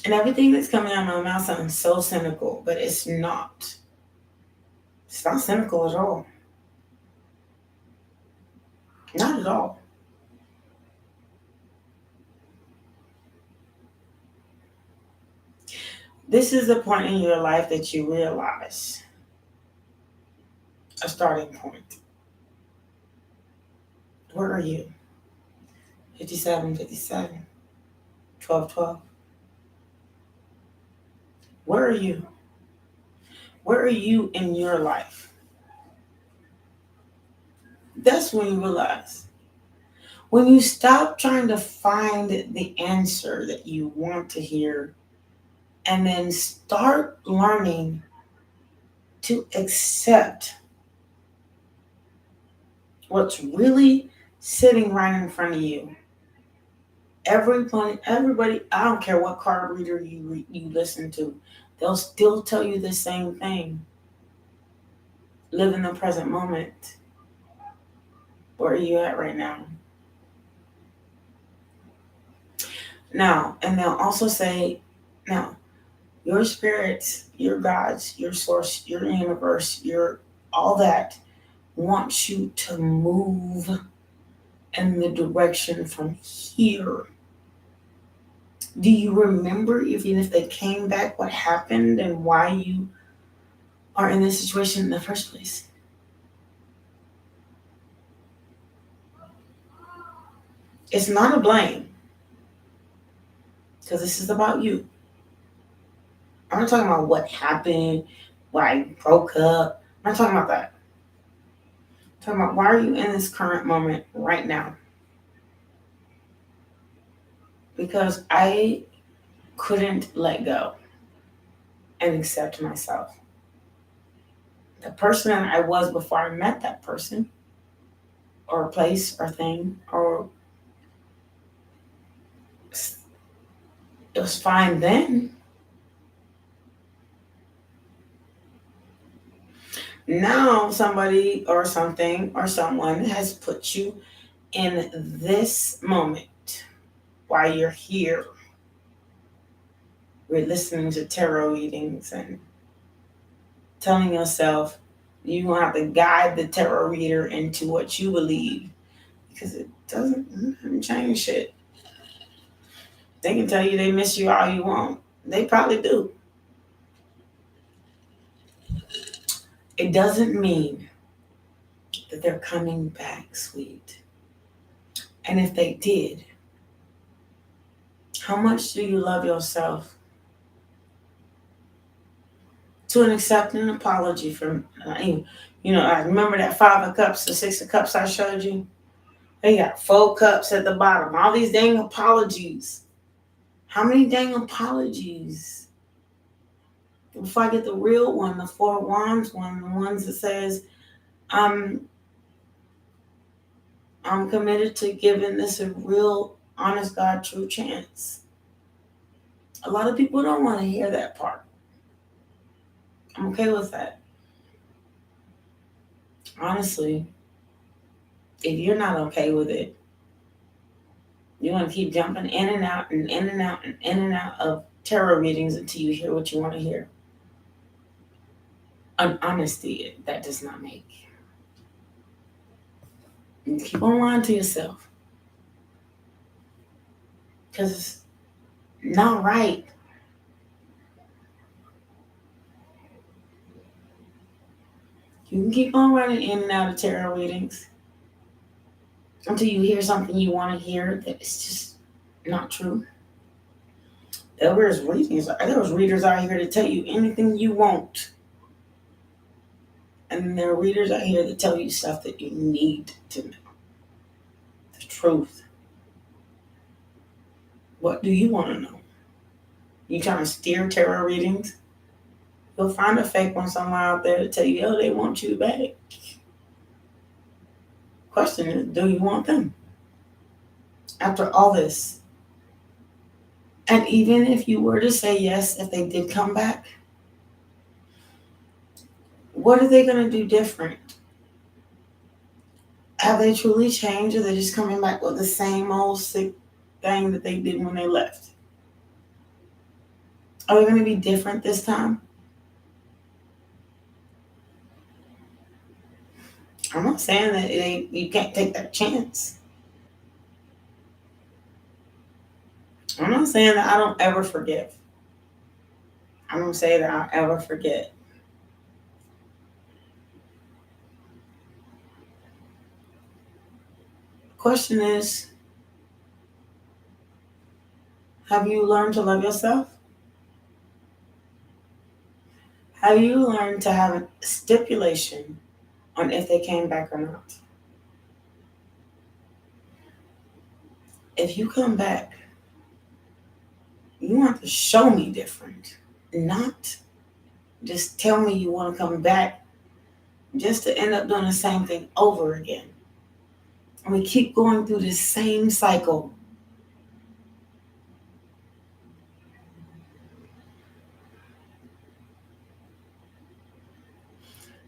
And everything that's coming out of my mouth sounds so cynical, but it's not. It's not cynical at all. Not at all. This is the point in your life that you realize a starting point. Where are you? 57, 57, 12, 12. Where are you? Where are you in your life? That's when you realize. When you stop trying to find the answer that you want to hear and then start learning to accept what's really sitting right in front of you. Everybody, I don't care what card reader you listen to, they'll still tell you the same thing. Live in the present moment. Where are you at right now? Now, and they'll also say, now, your spirits, your gods, your source, your universe, your all that wants you to move in the direction from here. Do you remember, even if they came back, what happened and why you are in this situation in the first place? It's not a blame, because this is about you. I'm not talking about what happened, why you broke up. I'm not talking about that. I'm talking about why are you in this current moment right now? Because I couldn't let go and accept myself. The person I was before I met that person, or place, or thing, or it was fine then. Now somebody or something or someone has put you in this moment while you're here. We're listening to tarot readings and telling yourself you're going to have to guide the tarot reader into what you believe, because it doesn't change shit. They can tell you they miss you all you want. They probably do. It doesn't mean that they're coming back, sweet. And if they did, how much do you love yourself to accept an apology from, I remember that 5 of Cups, the 6 of Cups I showed you? They got 4 cups at the bottom. All these dang apologies. How many dang apologies? Before I get the real one, the 4 Wands one, the ones that says, I'm committed to giving this a real, honest, God, true chance. A lot of people don't want to hear that part. I'm okay with that. Honestly, if you're not okay with it, you're going to keep jumping in and out and in and out and in and out of tarot readings until you hear what you want to hear. An honesty that does not make. You keep on lying to yourself, because it's not right. You can keep on running in and out of tarot readings until you hear something you want to hear that is just not true. There was readers out here to tell you anything you want. And there are readers out here to tell you stuff that you need to know. The truth. What do you want to know? You trying to steer tarot readings? You'll find a fake one somewhere out there to tell you, oh, they want you back. Question is, do you want them? After all this. And even if you were to say yes, if they did come back, what are they going to do different? Have they truly changed, or are they just coming back with the same old sick thing that they did when they left? Are they going to be different this time? I'm not saying that you can't take that chance. I'm not saying that I don't ever forgive. I don't say that I'll ever forget. The question is, have you learned to love yourself? Have you learned to have a stipulation on if they came back or not? If you come back, you want to show me different, not just tell me you want to come back just to end up doing the same thing over again. And we keep going through this same cycle.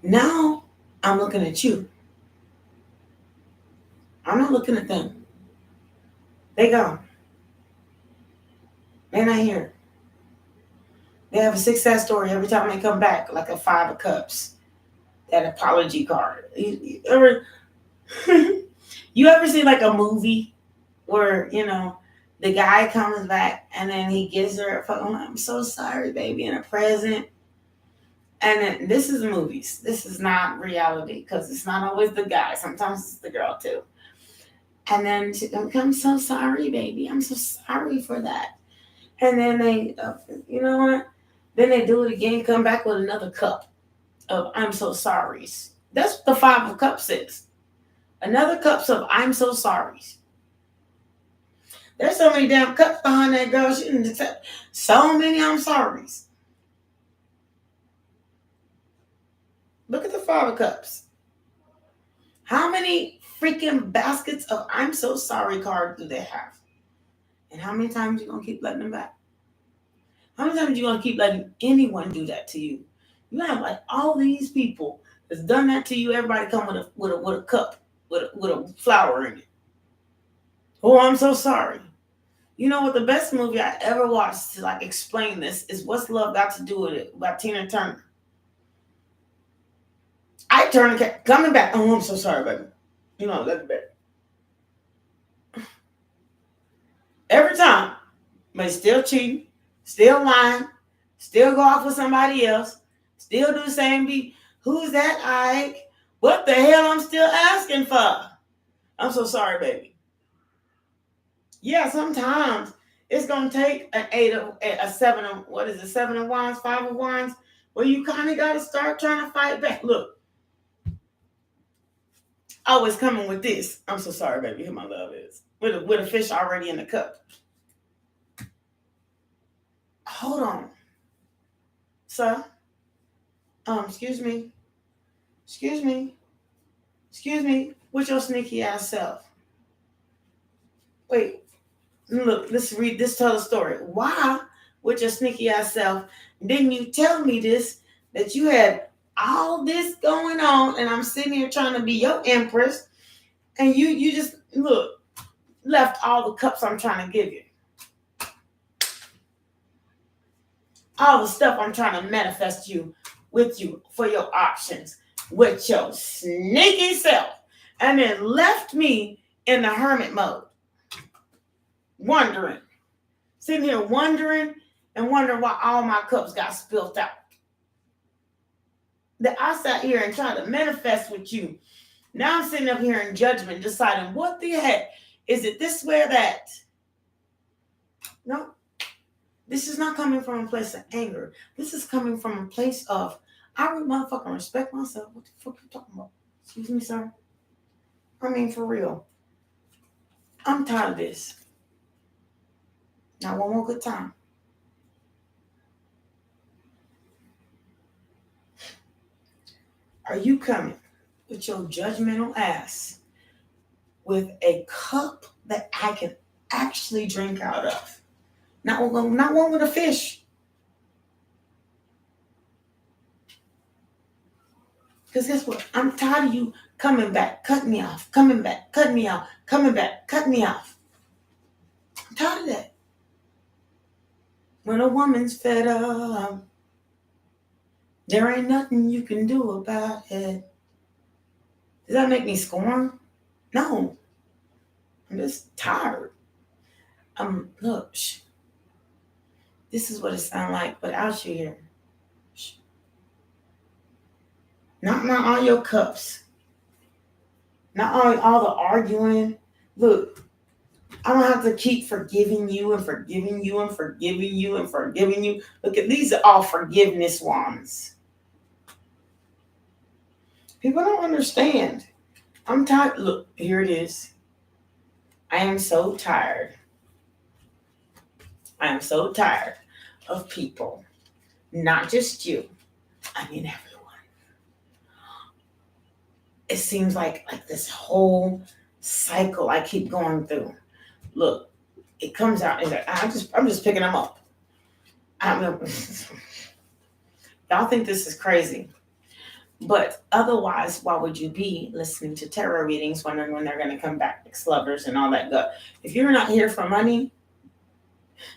Now I'm looking at you. I'm not looking at them. They gone. They're not here. They have a success story every time they come back, like a 5 of Cups. That apology card. You ever see like a movie where, the guy comes back and then he gives her I'm so sorry, baby, and a present. And then this is movies. This is not reality, because it's not always the guy. Sometimes it's the girl too. And then she goes, I'm so sorry, baby. I'm so sorry for that. And then they, you know what? Then they do it again, come back with another cup of I'm so sorries. That's what the 5 of Cups is. Another cups of I'm so sorries. There's so many damn cups behind that girl. She didn't accept so many I'm sorries. Look at the 5 of Cups. How many freaking baskets of I'm so sorry cards do they have? And how many times are you going to keep letting them back? How many times are you going to keep letting anyone do that to you? You have like all these people that's done that to you. Everybody come with a cup with a flower in it. Oh, I'm so sorry. You know what? The best movie I ever watched to like explain this is What's Love Got to Do with It by Tina Turner. I turn and kept coming back. Oh, I'm so sorry, baby. That's better. Every time. But still cheating, still lying, still go off with somebody else, still do the same beat. Who's that, Ike? What the hell I'm still asking for? I'm so sorry, baby. Yeah, sometimes it's going to take a 7 of, what is it, 7 of Wands, 5 of Wands, where you kind of got to start trying to fight back. Look. Always coming with this. I'm so sorry, baby. Here my love is. With a fish already in the cup. Hold on. Sir. Excuse me. With your sneaky ass self. Wait. Look, let's read this, tell the story. Why, with your sneaky ass self, didn't you tell me this, that you had all this going on, and I'm sitting here trying to be your empress, and you just, look, left all the cups I'm trying to give you. All the stuff I'm trying to manifest with you for your options, with your sneaky self, and then left me in the hermit mode. Sitting here wondering why all my cups got spilled out. That I sat here and tried to manifest with you. Now I'm sitting up here in judgment, deciding what the heck, is it this way or that? No. This is not coming from a place of anger. This is coming from a place of, I would motherfucking respect myself. What the fuck you talking about? Excuse me, sir? I mean, for real. I'm tired of this. Now, one more good time. Are you coming with your judgmental ass with a cup that I can actually drink out of? Not one with a fish. Because guess what? I'm tired of you coming back, cutting me off, coming back, cutting me off, coming back, cutting me off. I'm tired of that. When a woman's fed up, there ain't nothing you can do about it. Does that make me scorn? No. I'm just tired. Look, this is what it sounds like without you here. Not all your cups. Not all the arguing. Look, I don't have to keep forgiving you and forgiving you and forgiving you and forgiving you. Look, these are all forgiveness wands. People don't understand. I'm tired. Look, here it is. I am so tired. I am so tired of people. Not just you. I mean everyone. It seems like this whole cycle I keep going through. Look, it comes out and I'm just picking them up. Y'all think this is crazy. But otherwise, why would you be listening to tarot readings, wondering when they're going to come back, ex-lovers and all that good? If you're not here for money,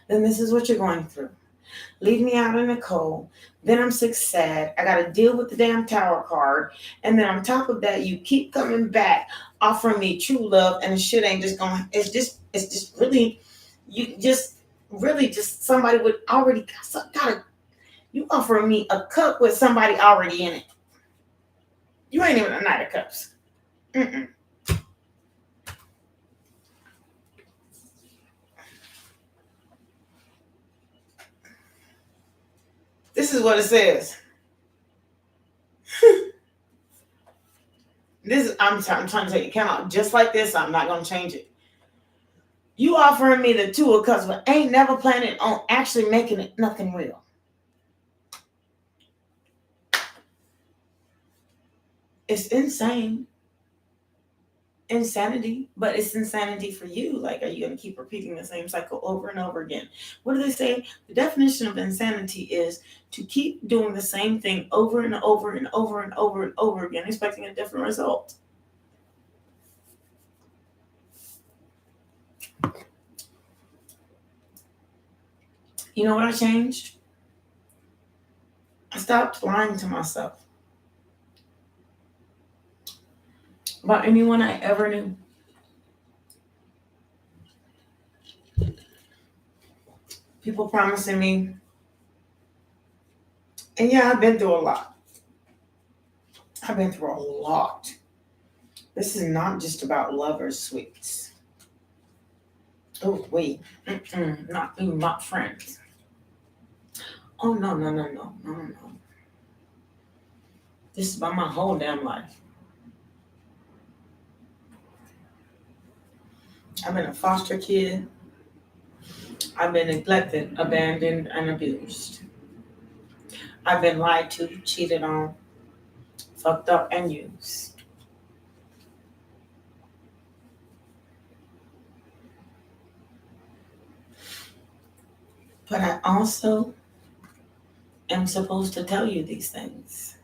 then this is what you're going through. Leave me out in the cold. Then I'm sick, sad. I got to deal with the damn tower card. And then on top of that, you keep coming back, offering me true love, and the shit ain't just going. It's just really, just somebody would already got. You offering me a cup with somebody already in it. You ain't even a Knight of Cups. Mm-mm. This is what it says. I'm trying to take account out just like this. I'm not going to change it. You offering me the Two of Cups, but ain't never planning on actually making it nothing real. It's insane. Insanity, but it's insanity for you. Like, are you going to keep repeating the same cycle over and over again? What do they say? The definition of insanity is to keep doing the same thing over and over and over and over and over again, expecting a different result. You know what I changed? I stopped lying to myself about anyone I ever knew. People promising me. And yeah, I've been through a lot. This is not just about lovers' sweets. Oh, wait. Not even my friends. Oh, no. This is about my whole damn life. I've been a foster kid. I've been neglected, abandoned, and abused. I've been lied to, cheated on, fucked up, and used. But I also am supposed to tell you these things.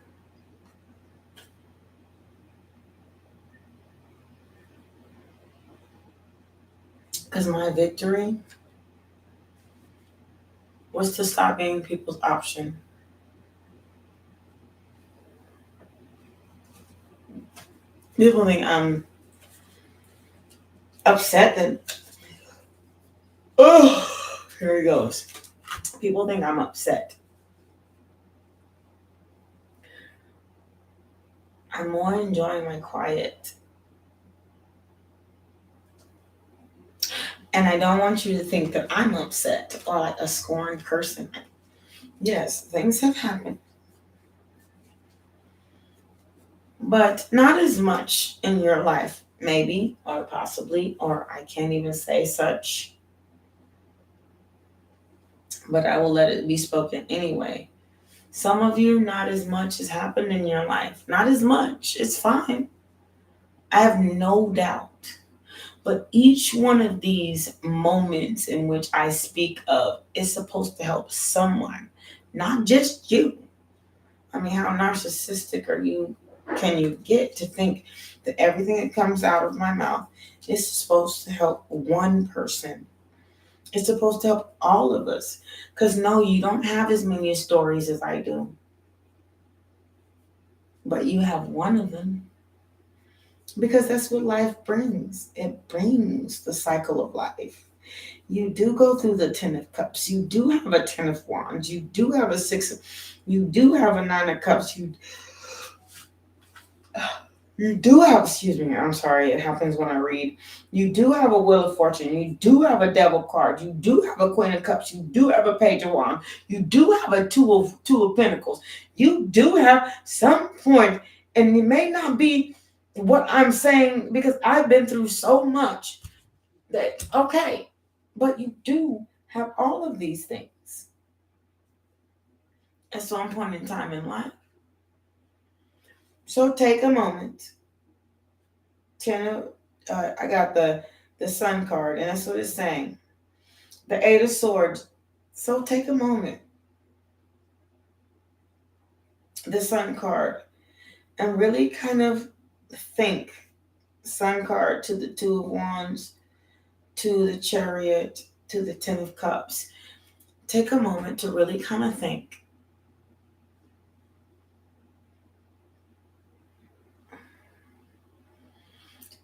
Because my victory was to stop being people's option. People think I'm upset that, oh, here he goes. People think I'm upset. I'm more enjoying my quiet. And I don't want you to think that I'm upset or like a scorned person. Yes, things have happened. But not as much in your life, maybe, or possibly, or I can't even say such. But I will let it be spoken anyway. Some of you, not as much has happened in your life. Not as much. It's fine. I have no doubt. But each one of these moments in which I speak of is supposed to help someone, not just you. I mean, how narcissistic can you get to think that everything that comes out of my mouth is supposed to help one person? It's supposed to help all of us. Because no, you don't have as many stories as I do. But you have one of them. Because that's what life brings. It brings the cycle of life. You do go through the 10 of Cups. You do have a 10 of Wands. You do have a 6 you do have a 9 of Cups. You do have, excuse me, I'm sorry, it happens when I read. You do have a Wheel of Fortune. You do have a Devil card. You do have a Queen of Cups. You do have a Page of Wands. You do have a Two of Pentacles. You do have some point, and it may not be what I'm saying because I've been through so much that, okay, but you do have all of these things at some point in time in life. So take a moment. I got the Sun card, and that's what it's saying. The 8 of Swords. So take a moment. The Sun card. And really kind of think. Sun card to the 2 of Wands, to the Chariot, to the 10 of Cups. Take a moment to really kind of think.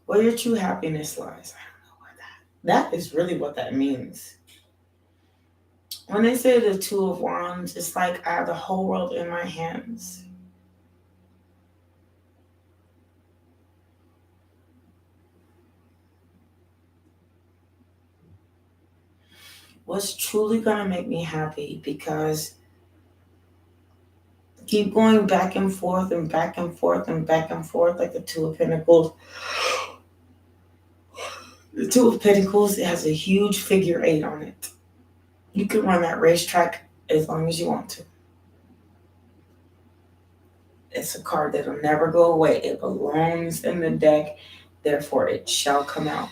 Where your true happiness lies. I don't know where that is really what that means. When they say the 2 of Wands, it's like I have the whole world in my hands. What's truly going to make me happy, because keep going back and forth and back and forth and back and forth like the 2 of Pentacles. The 2 of Pentacles, it has a huge figure 8 on it. You can run that racetrack as long as you want to. It's a card that will never go away. It belongs in the deck, therefore it shall come out.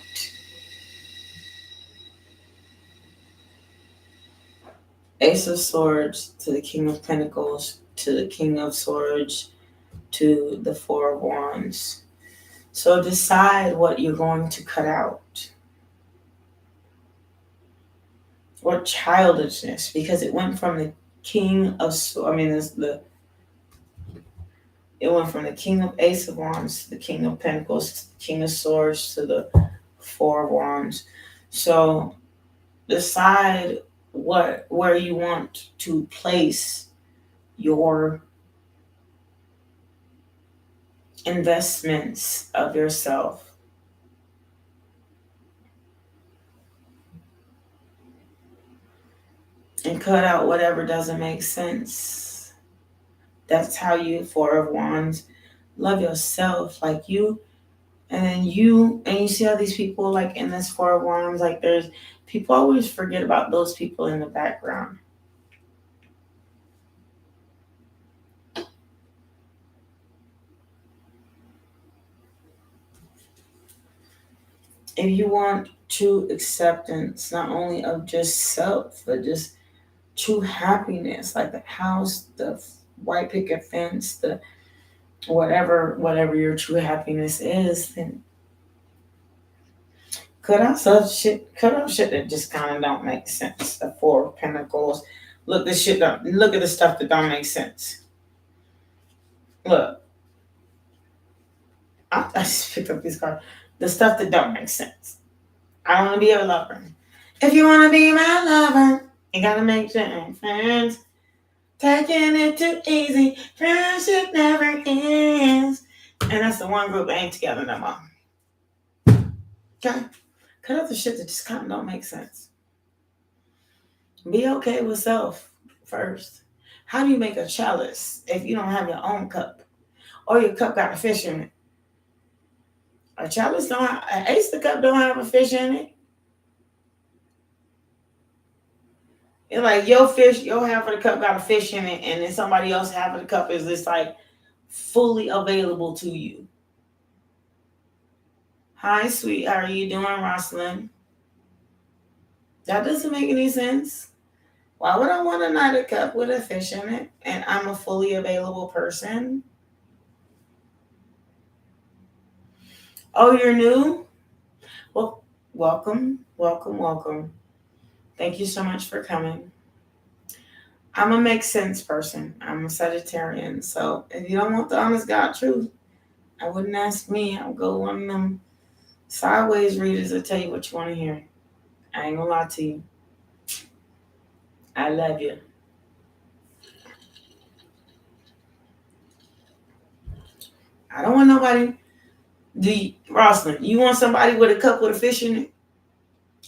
Ace of Swords to the King of Pentacles, to the King of Swords, to the 4 of Wands. So decide what you're going to cut out. Or childishness, because it went from the King of Swords, it went from the King of Ace of Wands to the King of Pentacles, to the King of Swords, to the 4 of Wands. So decide where you want to place your investments of yourself. And cut out whatever doesn't make sense. That's how you, 4 of Wands, love yourself. Like you, and then you see how these people, like in this 4 of Wands, like there's people always forget about those people in the background. If you want true acceptance, not only of just self, but just true happiness, like the house, the white picket fence, the whatever your true happiness is, then cut out shit that just kind of don't make sense. The 4 of Pentacles. Look at the stuff that don't make sense. Look. I just picked up this card. The stuff that don't make sense. I want to be a lover. If you want to be my lover, you gotta make certain friends. Taking it too easy, friendship never ends. And that's the one group that ain't together no more. Okay? Cut out the shit that just kind of don't make sense. Be okay with self first. How do you make a chalice if you don't have your own cup? Or your cup got a fish in it? A chalice don't have, an ace of cup don't have a fish in it. It's like your half of the cup got a fish in it, and then somebody else half of the cup is just like fully available to you. Hi, sweet. How are you doing, Rosalind? That doesn't make any sense. Why would I want a knight of cup with a fish in it, and I'm a fully available person? Oh, you're new? Well, welcome. Thank you so much for coming. I'm a make sense person. I'm a Sagittarian. So if you don't want the honest God truth, I wouldn't ask me. I'll go one of them sideways readers that tell you what you want to hear. I ain't gonna lie to you. I love you. I don't want nobody. Rosalind, you want somebody with a cup with a fish in it?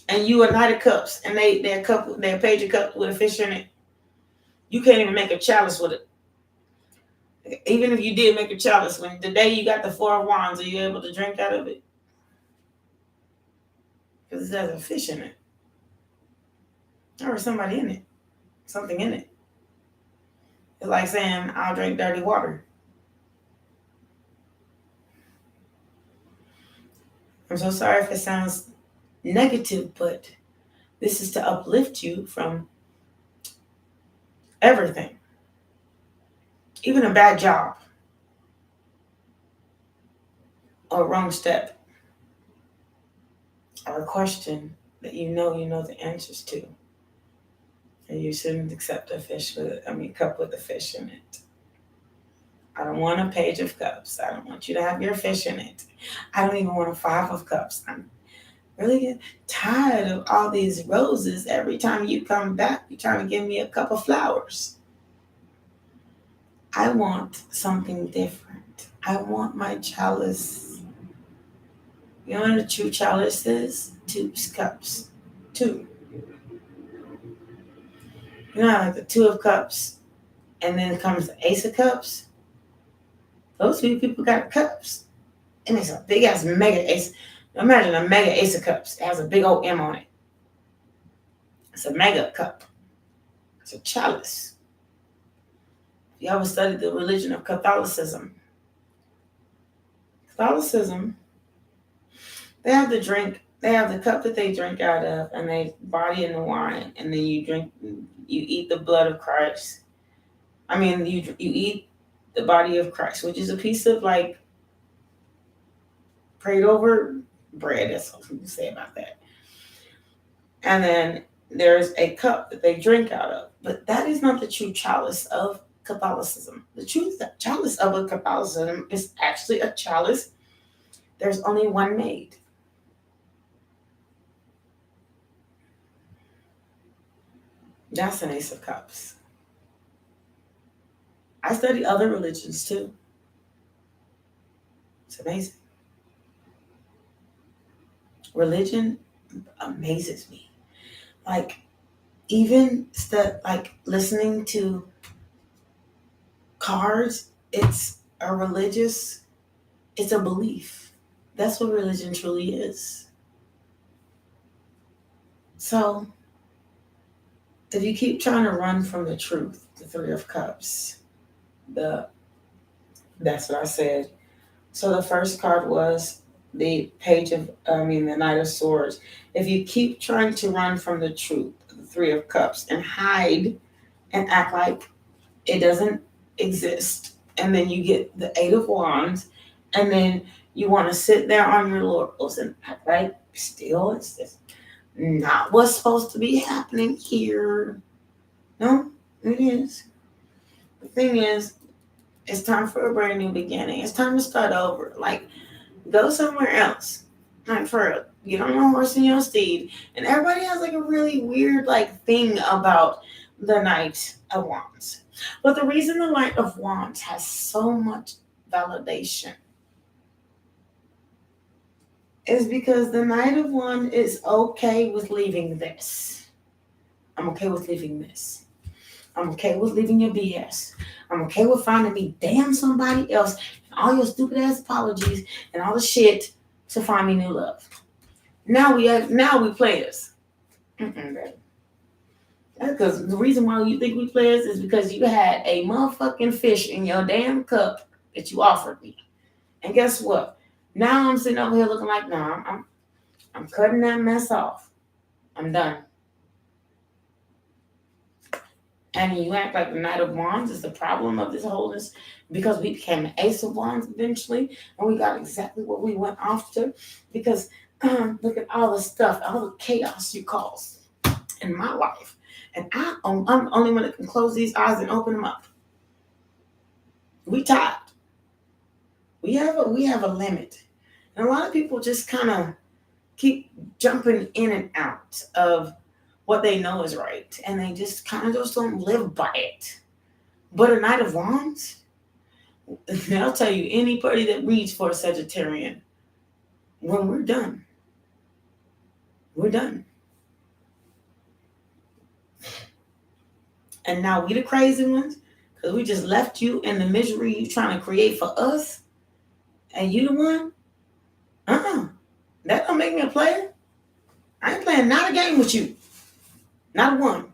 And you a knight of cups, and their page of cup with a fish in it. You can't even make a chalice with it. Even if you did make a chalice, when the day you got the 4 of Wands, are you able to drink out of it? Because it has a fish in it. Or somebody in it. Something in it. It's like saying, I'll drink dirty water. I'm so sorry if it sounds negative, but this is to uplift you from everything. Even a bad job. Or a wrong step. Or a question that you know the answers to. And you shouldn't accept a cup with a fish in it. I don't want a page of cups. I don't want you to have your fish in it. I don't even want a 5 of cups. I'm really getting tired of all these roses. Every time you come back, you're trying to give me a cup of flowers. I want something different. I want my chalice. You know what a true chalice is? 2 cups. 2. You know how like the 2 of cups, and then comes the ace of cups? Those 2 people got cups. And it's a big ass mega ace. Imagine a mega ace of cups. It has a big old M on it. It's a mega cup. It's a chalice. You ever studied the religion of Catholicism? Catholicism, they have the cup that they drink out of, and they body in the wine, and then you eat the blood of Christ. I mean, you eat the body of Christ, which is a piece of like prayed over bread. That's what you can say about that. And then there's a cup that they drink out of. But that is not the true chalice of Catholicism. The true chalice of a Catholicism is actually a chalice. There's only one made. That's an ace of cups. I study other religions too. It's amazing. Religion amazes me. Like, even listening to cards, it's a belief. That's what religion truly is. So, if you keep trying to run from the truth, the 3 of Cups, that's what I said. So the first card was the Knight of Swords. If you keep trying to run from the truth, the 3 of Cups, and hide and act like it doesn't exist, and then you get the 8 of Wands, and then you want to sit there on your laurels and act like still it's just not what's supposed to be happening here. No, it is. The thing is, it's time for a brand new beginning. It's time to start over. Like, go somewhere else. Like, for real. Get on your horse and your steed. And everybody has like a really weird thing about the Knight of Wands. But the reason the Knight of Wands has so much validation is because the Knight of Wands is okay with leaving this. I'm okay with leaving this. I'm okay with leaving your BS. I'm okay with finding me damn somebody else and all your stupid ass apologies and all the shit to find me new love. Now we players. Baby. That's because the reason why you think we players is because you had a motherfucking fish in your damn cup that you offered me. And guess what? Now I'm sitting over here looking like, nah, I'm cutting that mess off. I'm done. And you act like the Knight of Wands is the problem of this wholeness because we became the Ace of Wands eventually, and we got exactly what we went after. Because look at all the stuff, all the chaos you caused in my life, and I'm the only one that can close these eyes and open them up. We tired. We have a limit, and a lot of people just kind of keep jumping in and out of what they know is right, and they just kind of just don't live by it. But a Knight of Wands, I'll tell you, anybody that reads for a Sagittarian, when we're done, we're done. And now we the crazy ones, because we just left you in the misery you trying to create for us, and you the one? That don't make me a player. I ain't playing not a game with you. Not one.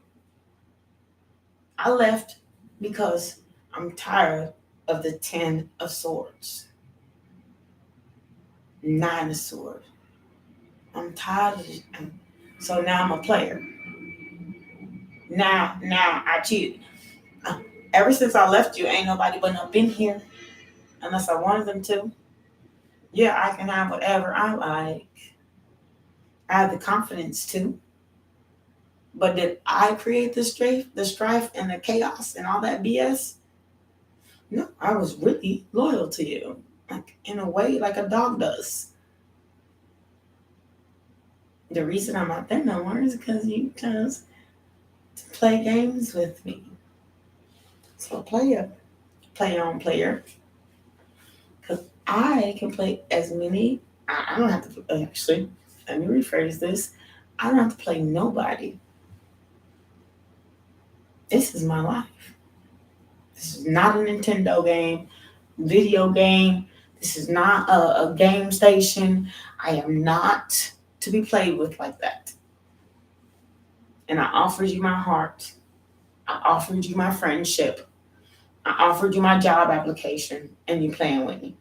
I left because I'm tired of the 10 of Swords. 9 of Swords. I'm tired of it. So now I'm a player. Now I cheated. Ever since I left you, ain't nobody but up in here unless I wanted them to. Yeah, I can have whatever I like. I have the confidence to. But did I create the strife and the chaos and all that BS? No, I was really loyal to you. Like in a way, like a dog does. The reason I'm not there no more is because you chose to play games with me. So play your own player. Because I can play as many. I don't have to, actually, let me rephrase this. I don't have to play nobody. This is my life. This is not a Nintendo game, video game. This is not a game station. I am not to be played with like that. And I offered you my heart. I offered you my friendship. I offered you my job application, and you playing with me.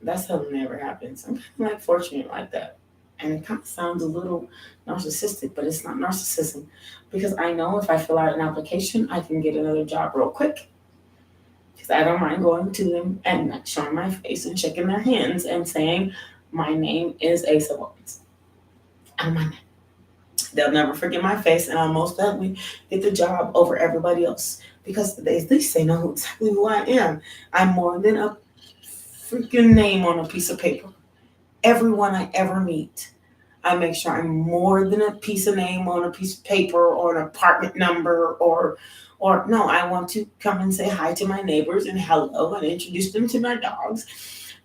That's how it never happens. I'm kind of like fortunate like that. And it kind of sounds a little narcissistic, but it's not narcissism. Because I know if I fill out an application, I can get another job real quick. Because I don't mind going to them and not showing my face and shaking their hands and saying, my name is Ace of Wands. And my name. They'll never forget my face, and I'll most likely get the job over everybody else. Because at least they know exactly who I am. I'm more than a freaking name on a piece of paper. Everyone I ever meet, I make sure I'm more than a piece of name on a piece of paper or an apartment number or no, I want to come and say hi to my neighbors and hello and introduce them to my dogs.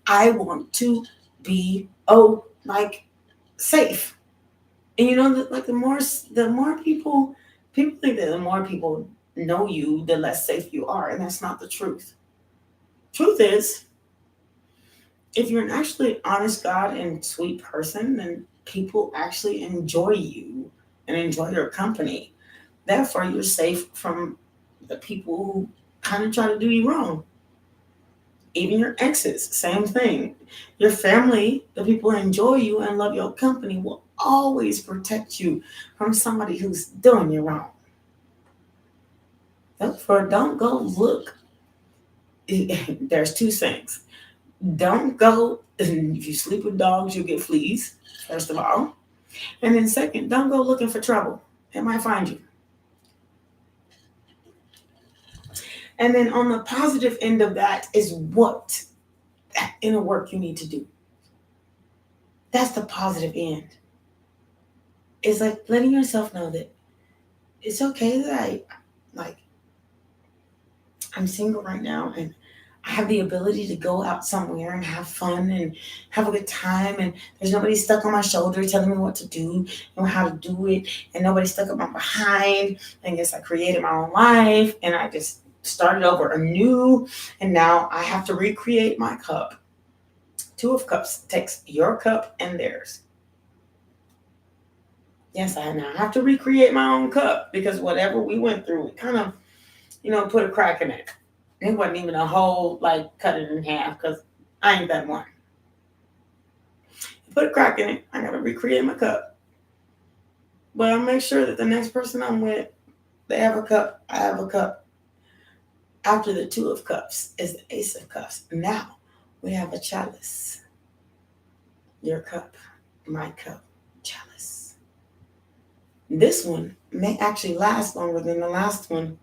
I want to be safe. And you know that like the more people think that the more people know you, the less safe you are, and that's not the truth. Truth is, if you're an actually honest God and sweet person, then people actually enjoy you and enjoy your company. Therefore, you're safe from the people who kind of try to do you wrong. Even your exes, same thing. Your family, the people who enjoy you and love your company, will always protect you from somebody who's doing you wrong. Therefore, don't go look. There's two things. Don't go, if you sleep with dogs, you'll get fleas, first of all. And then second, don't go looking for trouble. It might find you. And then on the positive end of that is what inner work you need to do. That's the positive end. It's like letting yourself know that it's okay that I'm single right now and I have the ability to go out somewhere and have fun and have a good time, and there's nobody stuck on my shoulder telling me what to do and how to do it, and nobody stuck up my behind. And yes, I created my own life, and I just started over anew, and now I have to recreate my cup. Two of Cups takes your cup and theirs. Yes, I now have to recreate my own cup because whatever we went through, it kind of, put a crack in it. It wasn't even a whole, cut it in half because I ain't that one. Put a crack in it. I got to recreate my cup. But I'll make sure that the next person I'm with, they have a cup, I have a cup. After the Two of Cups is the Ace of Cups. Now we have a chalice. Your cup, my cup, chalice. This one may actually last longer than the last one.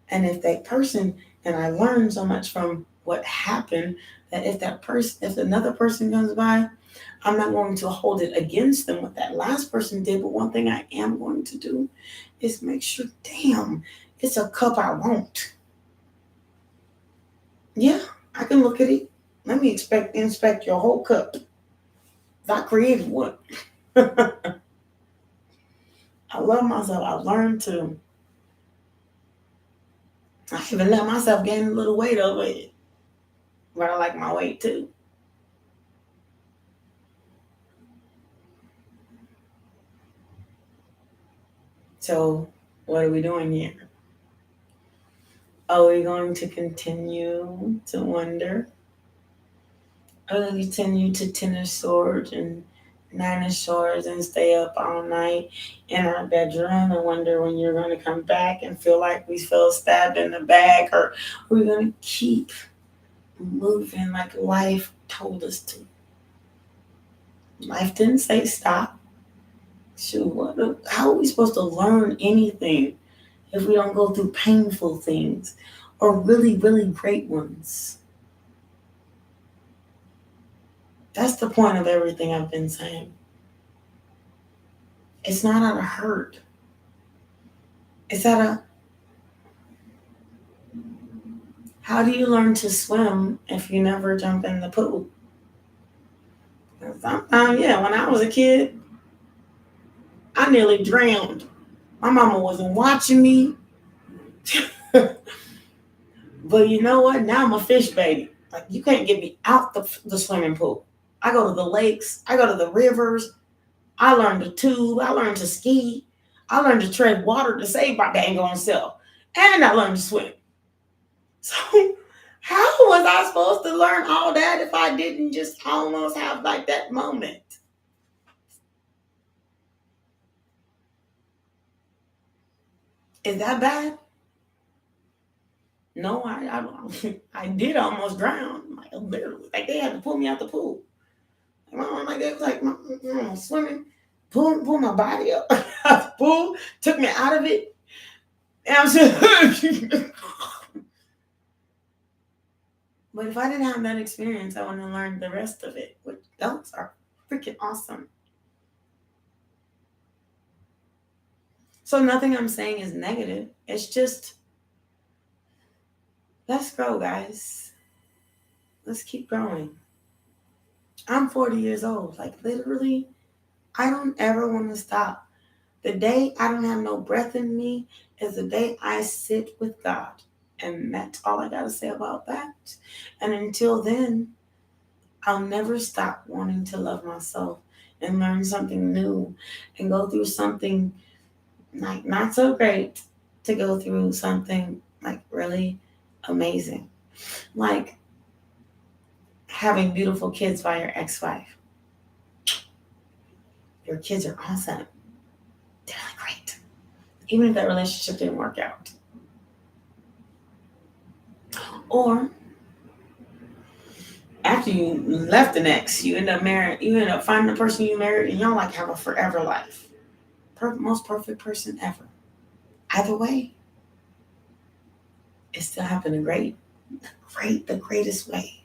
And if that person, and I learned so much from what happened, that if another person comes by, I'm not going to hold it against them what that last person did. But one thing I am going to do is make sure, damn, it's a cup I want. Yeah, I can look at it. Let me inspect your whole cup. I created one. I love myself. I've learned to. I even let myself gain a little weight over it. But I like my weight too. So, what are we doing here? Are we going to continue to wonder? Are we continue to Ten of Swords and Nine of Swords and stay up all night in our bedroom and wonder when you're going to come back and feel like we feel stabbed in the back? Or are we going to keep moving like life told us to? Life didn't say stop. Shoot, how are we supposed to learn anything if we don't go through painful things or really, really great ones? That's the point of everything I've been saying. It's not out of hurt. It's out of, how do you learn to swim if you never jump in the pool? Sometimes, when I was a kid, I nearly drowned. My mama wasn't watching me. But you know what? Now I'm a fish baby. Like, you can't get me out the swimming pool. I go to the lakes. I go to the rivers. I learned to tube. I learned to ski. I learned to tread water to save my dang on self. And I learned to swim. So how was I supposed to learn all that if I didn't just almost have like that moment? Is that bad? No, I did almost drown. Like, literally, like they had to pull me out the pool. Like they was like, swimming, pull my body up out the pool, took me out of it. And I was just, but if I didn't have that experience, I wouldn't have learned the rest of it. Which those are freaking awesome. So nothing I'm saying is negative. It's just, let's grow, guys. Let's keep growing. I'm 40 years old. Like, literally, I don't ever want to stop. The day I don't have no breath in me is the day I sit with God. And that's all I got to say about that. And until then, I'll never stop wanting to love myself and learn something new and go through something like not so great to go through something like really amazing. Like having beautiful kids by your ex-wife. Your kids are awesome. They're like great. Even if that relationship didn't work out. Or after you left an ex, you end up finding the person you married and y'all like have a forever life. Most perfect person ever. Either way, it still happened the greatest way.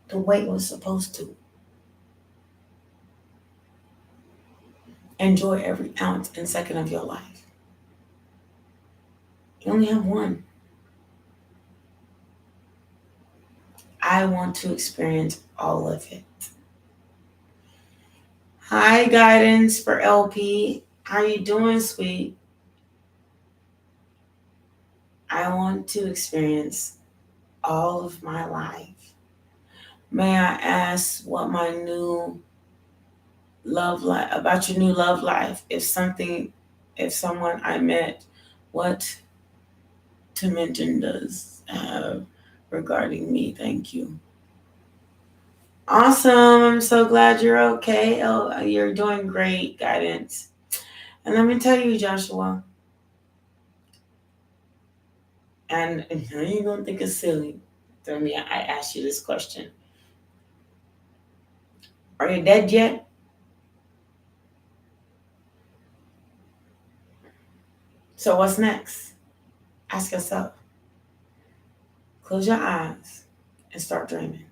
The way it was supposed to. Enjoy every ounce and second of your life. You only have one. I want to experience all of it. Hi, guidance for LP. How you doing, sweet? I want to experience all of my life. May I ask what my new love life, about your new love life? If someone I met, what dimension does have regarding me? Thank you. Awesome. I'm so glad you're okay. Oh, you're doing great, guidance. And let me tell you, Joshua, and now you're going to think it's silly. Tell me, I asked you this question. Are you dead yet? So what's next? Ask yourself. Close your eyes and start dreaming.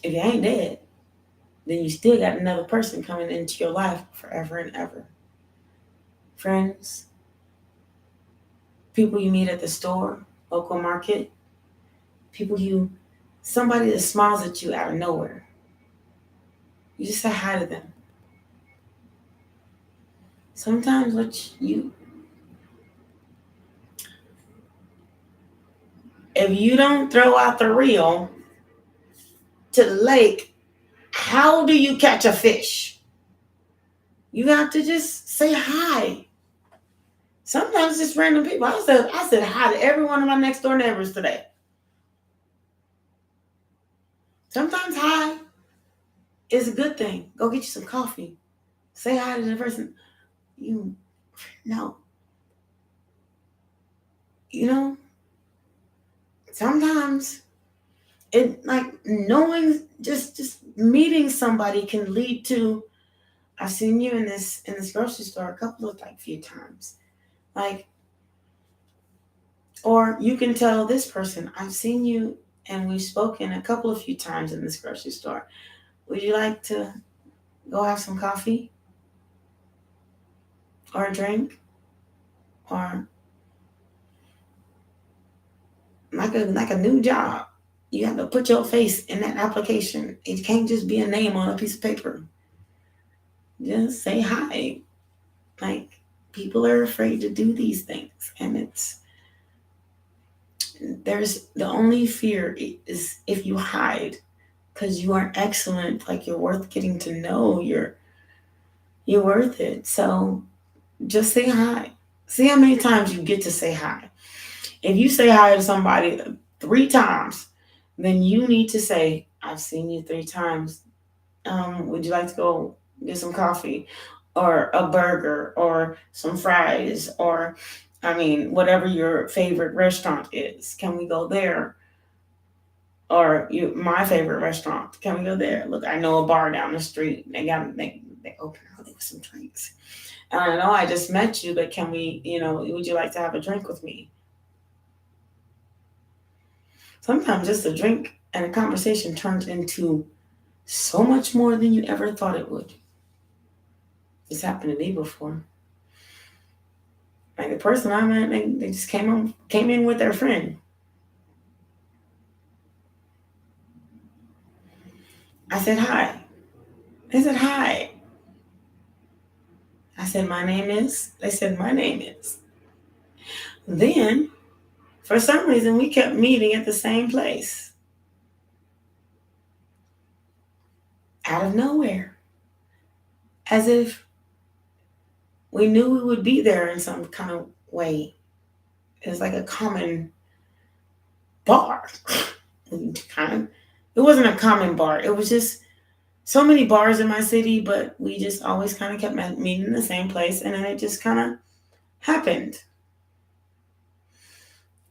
If you ain't dead, then you still got another person coming into your life forever and ever. Friends, people you meet at the store, local market, somebody that smiles at you out of nowhere. You just say hi to them. Sometimes if you don't throw out the reel to the lake, how do you catch a fish? You have to just say hi. Sometimes it's random people. I said hi to every one of my next door neighbors today. Sometimes hi is a good thing. Go get you some coffee. Say hi to the person. You know, sometimes it like knowing just meeting somebody can lead to. I've seen you in this grocery store a couple of few times. Or you can tell this person, I've seen you and we've spoken a few times in this grocery store. Would you like to go have some coffee? Or a drink? Or like a new job. You have to put your face in that application. It can't just be a name on a piece of paper. Just say hi. People are afraid to do these things, and there's the only fear is if you hide, because you are excellent. You're worth getting to know. You're worth it. So just say hi. See how many times you get to say hi. If you say hi to somebody 3 times, then you need to say, I've seen you 3 times. Would you like to go get some coffee or a burger or some fries or, whatever your favorite restaurant is? Can we go there? Or my favorite restaurant. Can we go there? Look, I know a bar down the street. They open early with some drinks. And I know I just met you, but can we, would you like to have a drink with me? Sometimes just a drink and a conversation turns into so much more than you ever thought it would. This happened to me before. The person I met, they just came in with their friend. I said hi. They said hi. I said, my name is. They said, my name is. Then, for some reason, we kept meeting at the same place. Out of nowhere. As if we knew we would be there in some kind of way. It was like a common bar. It wasn't a common bar. It was just so many bars in my city, but we just always kind of kept meeting in the same place, and then it just kind of happened.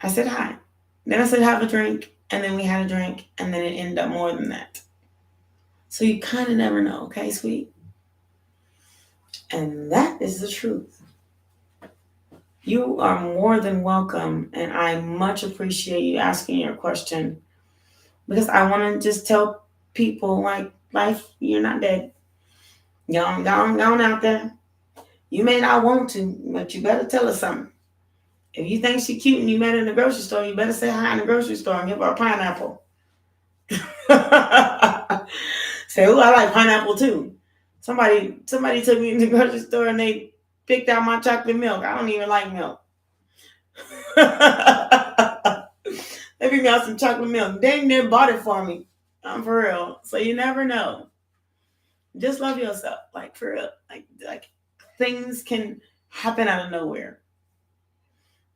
I said hi. Then I said have a drink, and then we had a drink, and then it ended up more than that. So you kind of never know, okay, sweet? And that is the truth. You are more than welcome, and I much appreciate you asking your question, because I want to just tell people, life, you're not dead. Go on out there. You may not want to, but you better tell us something. If you think she cute and you met her in the grocery store, you better say hi in the grocery store and give her a pineapple. Say, oh, I like pineapple too. Somebody took me in the grocery store and they picked out my chocolate milk. I don't even like milk. They picked me out some chocolate milk. They never bought it for me. I'm for real. So you never know. Just love yourself. Like for real. Like things can happen out of nowhere.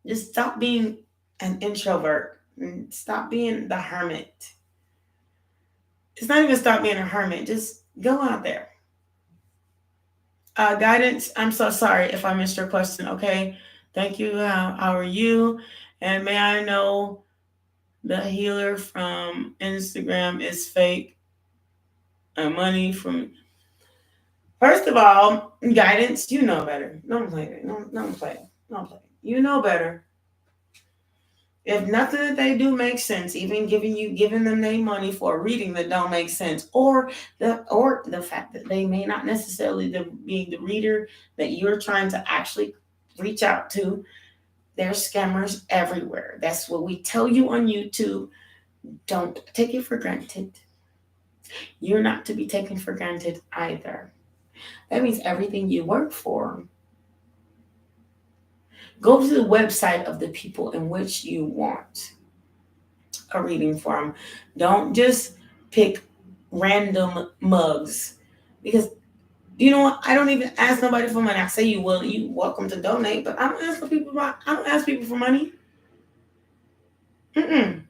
Just stop being an introvert and stop being the hermit. It's not even stop being a hermit. Just go out there. Guidance, I'm so sorry if I missed your question. Okay. Thank you. How are you? And may I know the healer from Instagram is fake and money from. First of all, guidance, you know better. Don't play it. Don't play it. Don't play it. You know better. If nothing that they do makes sense, even giving them their money for a reading that don't make sense, or the fact that they may not necessarily be the reader that you're trying to actually reach out to, there's scammers everywhere. That's what we tell you on YouTube. Don't take it for granted. You're not to be taken for granted either. That means everything you work for. Go to the website of the people in which you want a reading from. Don't just pick random mugs, because you know what? I don't even ask nobody for money. I say you welcome to donate, but I don't ask people for money. Mm-mm.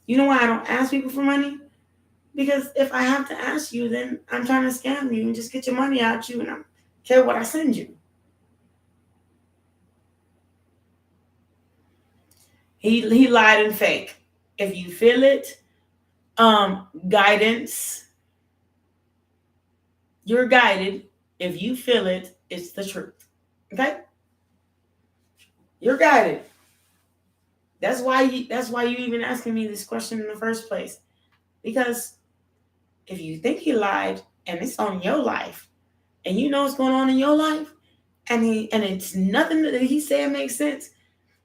You know why I don't ask people for money? Because if I have to ask you, then I'm trying to scam you and just get your money out you, and I don't care what I send you. He lied and fake. If you feel it, guidance, you're guided. If you feel it, it's the truth. Okay? You're guided. That's why you even asking me this question in the first place. Because if you think he lied and it's on your life, and you know what's going on in your life, and it's nothing that he said makes sense,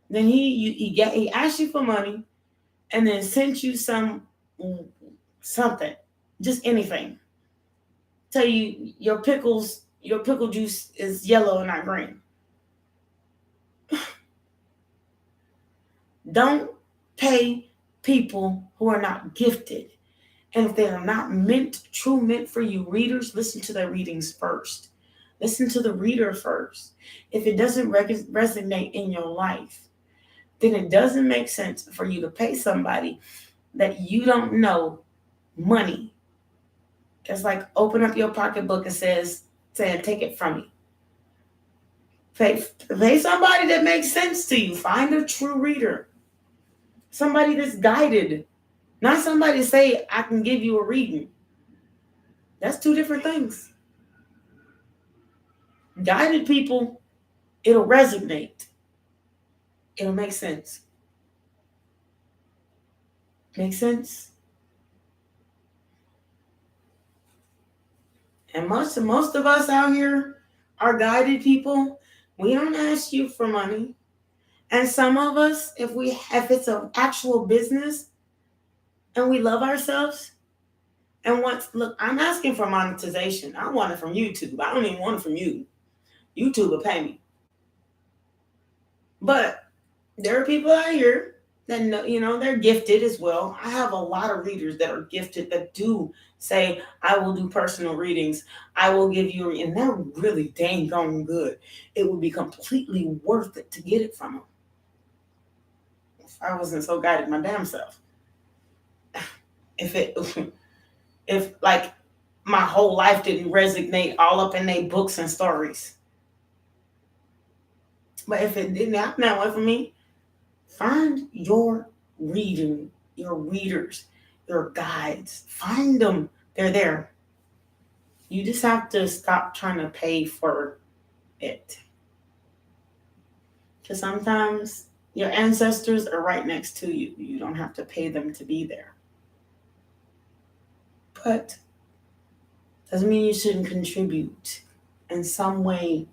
then he asked you for money and then sent you something, just anything. Tell you your pickle juice is yellow and not green. Don't pay people who are not gifted. And if they are not meant for you, readers, listen to their readings first. Listen to the reader first. If it doesn't resonate in your life, then it doesn't make sense for you to pay somebody that you don't know money. It's like open up your pocketbook and saying, take it from me. Pay somebody that makes sense to you. Find a true reader. Somebody that's guided. Not somebody say, I can give you a reading. That's two different things. Guided people, it'll resonate. It'll make sense. Make sense? And most of us out here are guided people. We don't ask you for money. And some of us, if it's an actual business and we love ourselves, and look, I'm asking for monetization. I want it from YouTube. I don't even want it from you. YouTube will pay me. But there are people out here that know, they're gifted as well. I have a lot of readers that are gifted that do say, I will do personal readings. I will give you, and they're really dang gone good. It would be completely worth it to get it from them. If I wasn't so guided my damn self. If like my whole life didn't resonate all up in their books and stories. But if it didn't happen that way for me, find your readers, your guides. Find them. They're there. You just have to stop trying to pay for it. Because sometimes your ancestors are right next to you. You don't have to pay them to be there. But doesn't mean you shouldn't contribute in some way.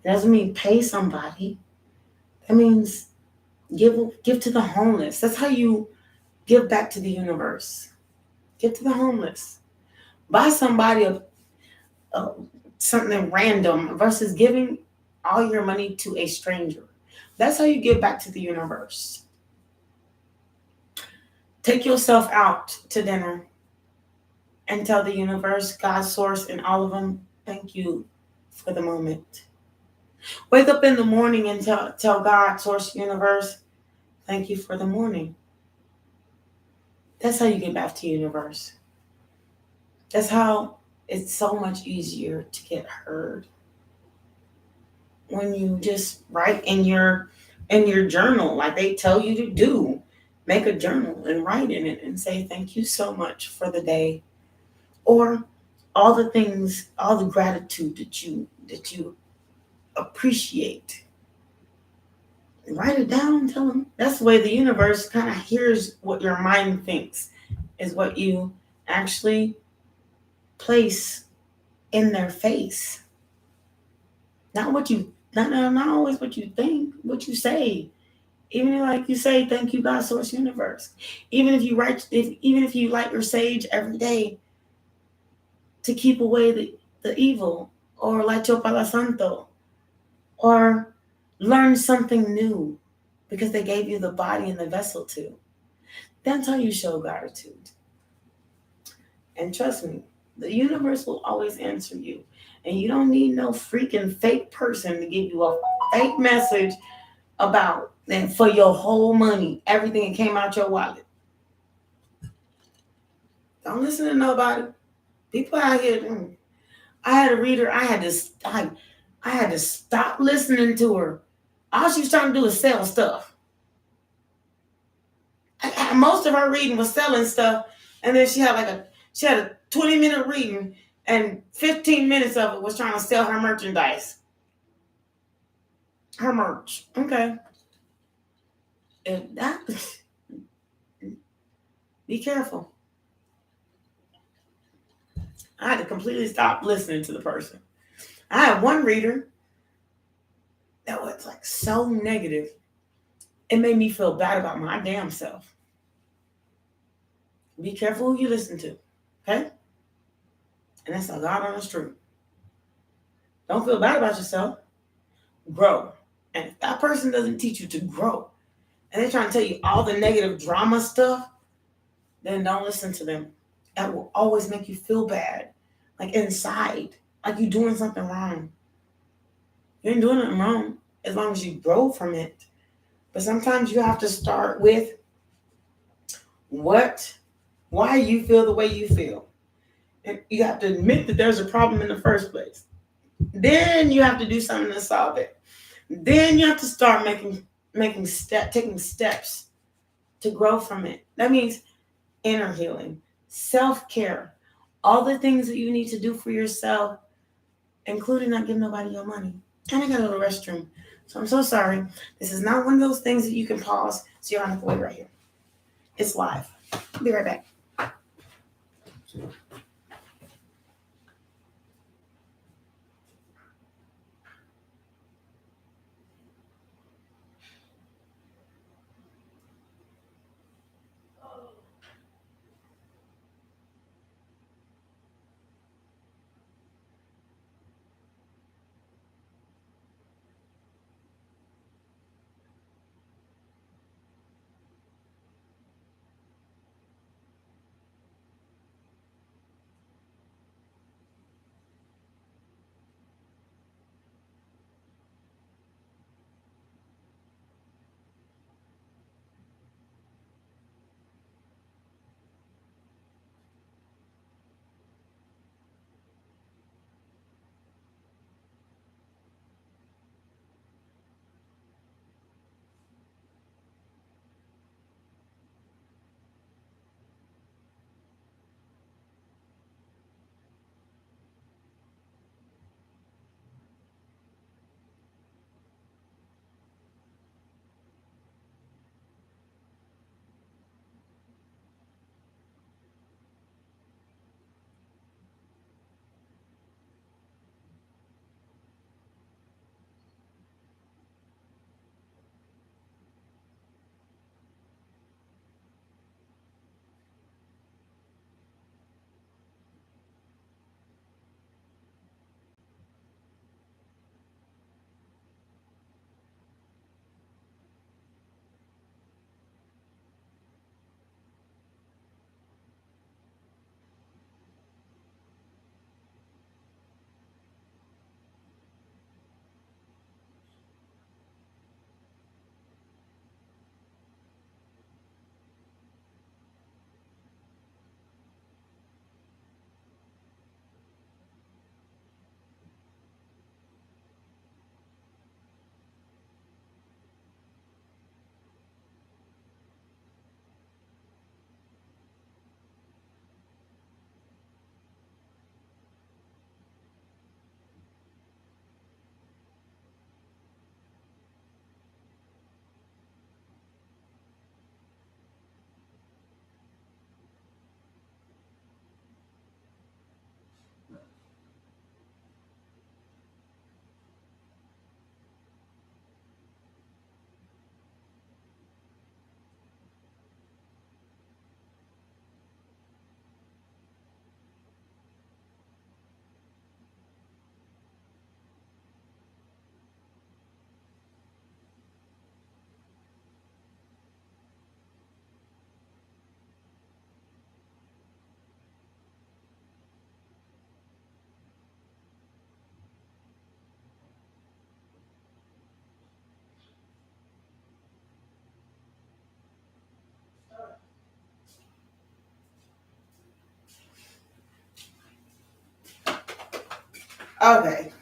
It doesn't mean pay somebody. That means give to the homeless. That's how you give back to the universe. Give to the homeless. Buy somebody something random versus giving all your money to a stranger. That's how you give back to the universe. Take yourself out to dinner and tell the universe, God, source, and all of them, thank you for the moment. Wake up in the morning and tell God, source, universe, thank you for the morning. That's how you get back to the universe. That's how it's so much easier to get heard. When you just write in your journal, like they tell you to do, make a journal and write in it and say thank you so much for the day, or all the things, all the gratitude that you appreciate. Write it down. Tell them. That's the way the universe kind of hears what your mind thinks is what you actually place in their face. Not what you not always what you think, what you say. Even like you say, thank you, God, source, universe. Even if you light your sage every day to keep away the evil, or light your palo santo, or learn something new because they gave you the body and the vessel to. That's how you show gratitude. And trust me, the universe will always answer you. And you don't need no freaking fake person to give you a fake message about and for your whole money, everything that came out your wallet. Don't listen to nobody. People out here. I had a reader. I had to stop listening to her. All she was trying to do is sell stuff. Most of her reading was selling stuff, and then she had a 20-minute reading, and 15 minutes of it was trying to sell her merchandise. Her merch. Okay. If that, be careful. I had to completely stop listening to the person. I had one reader that was like so negative. It made me feel bad about my damn self. Be careful who you listen to. Okay? And that's a God honest truth. Don't feel bad about yourself. Grow. And if that person doesn't teach you to grow, and they're trying to tell you all the negative drama stuff, then don't listen to them. That will always make you feel bad. Like inside. Like you're doing something wrong. You ain't doing nothing wrong as long as you grow from it. But sometimes you have to start with why you feel the way you feel. And you have to admit that there's a problem in the first place. Then you have to do something to solve it. Then you have to start taking steps to grow from it. That means inner healing, self-care, all the things that you need to do for yourself, including not giving nobody your money. And I got a little restroom. So I'm so sorry. This is not one of those things that you can pause, so you don't have to wait right here. It's live. I'll be right back. Okay.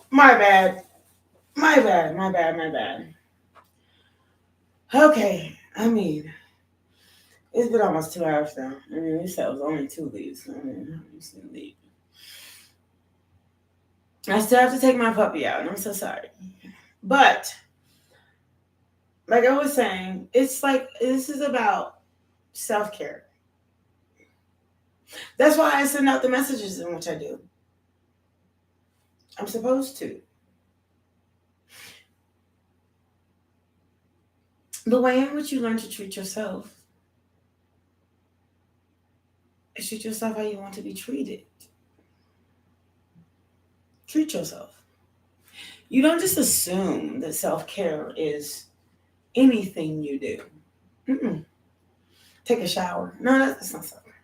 My bad. My bad. My bad. My bad. Okay. I mean, it's been almost 2 hours now. I mean, we said it was only 2 leaves. I mean, I'm just gonna leave. I still have to take my puppy out, and I'm so sorry. But like I was saying, it's like this is about self-care. That's why I send out the messages in which I do. I'm supposed to. The way in which you learn to treat yourself is treat yourself how you want to be treated. Treat yourself. You don't just assume that self-care is anything you do. Mm-mm. Take a shower. No, that's not self-care.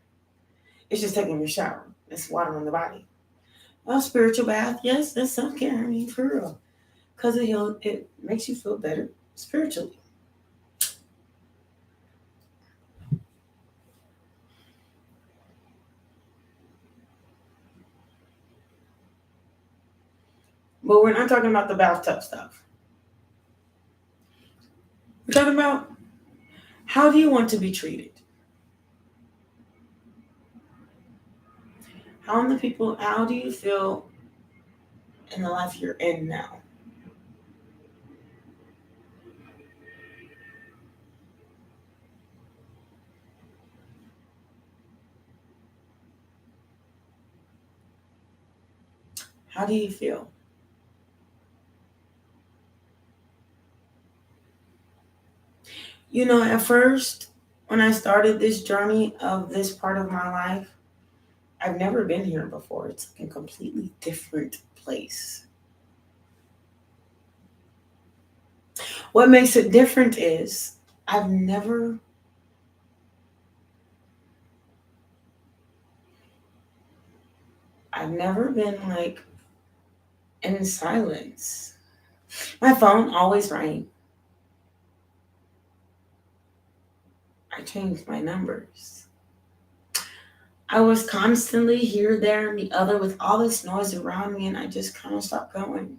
It's just taking a shower. It's water on the body. Well, spiritual bath, yes, that's self-care. I mean, for real. Because it makes you feel better spiritually. But we're not talking about the bathtub stuff. We're talking about how do you want to be treated? How do you feel in the life you're in now? How do you feel? You know, at first, when I started this journey of this part of my life, I've never been here before. It's like a completely different place. What makes it different is I've never been like in silence. My phone always rang. I changed my numbers. I was constantly here, there, and the other with all this noise around me, and I just kind of stopped going.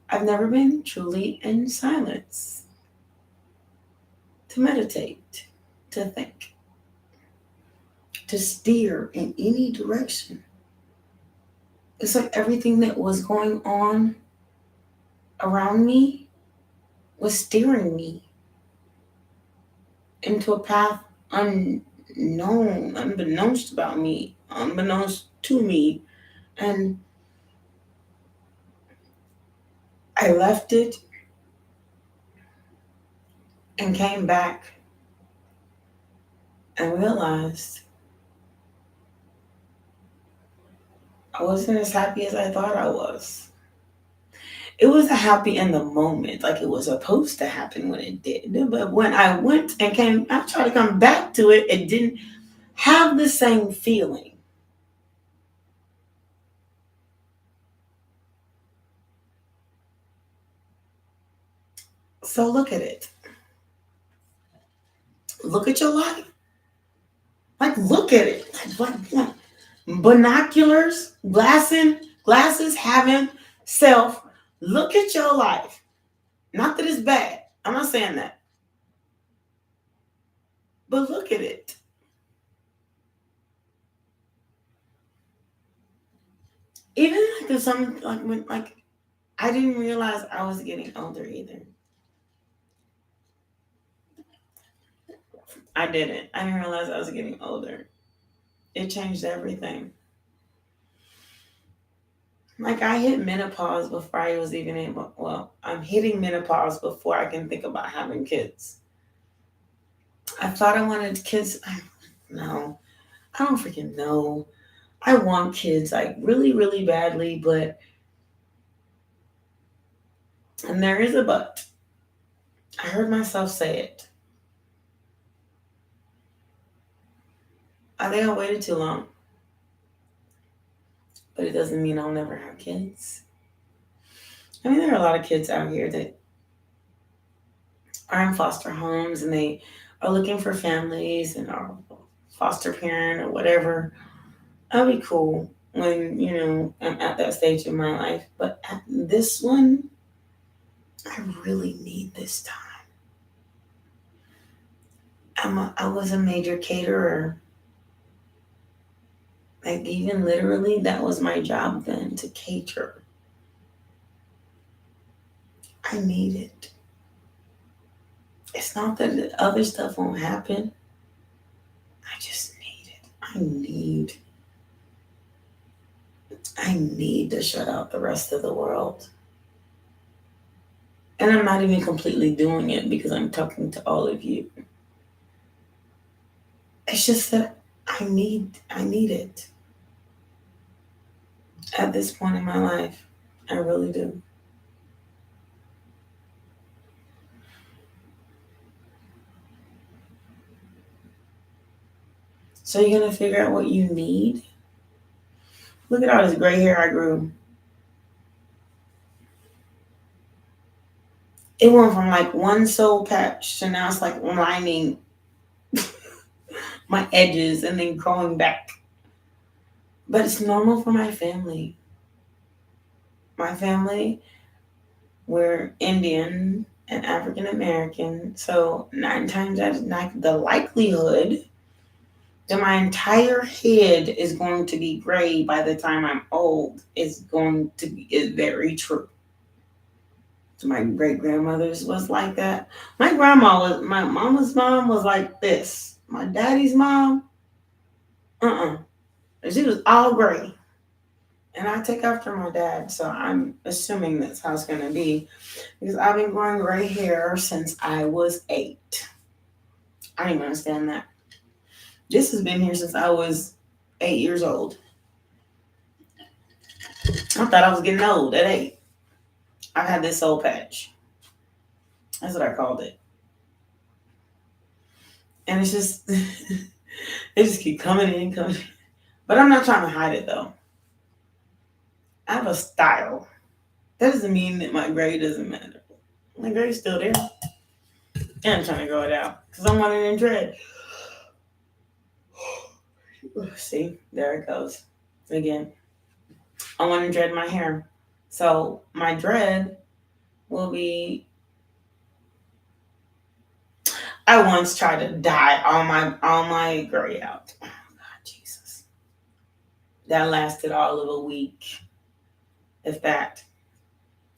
I've never been truly in silence to meditate, to think, to steer in any direction. It's like everything that was going on around me was steering me into a path unbeknownst about me, unbeknownst to me. And I left it and came back and realized I wasn't as happy as I thought I was. It was happy in the moment, like it was supposed to happen when it did. But when I went and I tried to come back to it, it didn't have the same feeling. So look at it. Look at your life. Like, look at it. Like binoculars, glasses, having self. Look at your life. Not that it's bad. I'm not saying that. But look at it. Even like there's some like I didn't realize I was getting older either. I didn't. I didn't realize I was getting older. It changed everything. Like I hit menopause before I was even able. Well, I'm hitting menopause before I can think about having kids. I thought I wanted kids. No, I don't freaking know. I want kids like really, really badly, and there is a but. I heard myself say it. I think I waited too long, but it doesn't mean I'll never have kids. I mean, there are a lot of kids out here that are in foster homes and they are looking for families and are foster parent or whatever. I'll be cool when, I'm at that stage in my life. But at this one, I really need this time. I was a major caterer. Like, even literally, that was my job then, to cater. I need it. It's not that the other stuff won't happen. I just need it. I need to shut out the rest of the world. And I'm not even completely doing it because I'm talking to all of you. It's just that I need it at this point in my life. I really do. So you're gonna figure out what you need. Look at all this gray hair I grew. It went from like one soul patch to now it's like lining my edges and then growing back. But it's normal for my family. My family, we're Indian and African American. So 9 times out of 9, the likelihood that my entire head is going to be gray by the time I'm old is very true. So my great grandmother's was like that. My mama's mom was like this. My daddy's mom, she was all gray. And I take after my dad, so I'm assuming that's how it's gonna be. Because I've been growing gray hair since I was 8. I didn't even understand that. This has been here since I was 8 years old. I thought I was getting old at 8. I had this soul patch. That's what I called it. And it's just, it just keep coming in. But I'm not trying to hide it though. I have a style. That doesn't mean that my gray doesn't matter. My gray's still there. And I'm trying to grow it out because I'm wanting to dread. See, there it goes again. I want to dread my hair. So my dread will be. I once tried to dye all my gray out. Oh God, Jesus. That lasted all of a week. If that.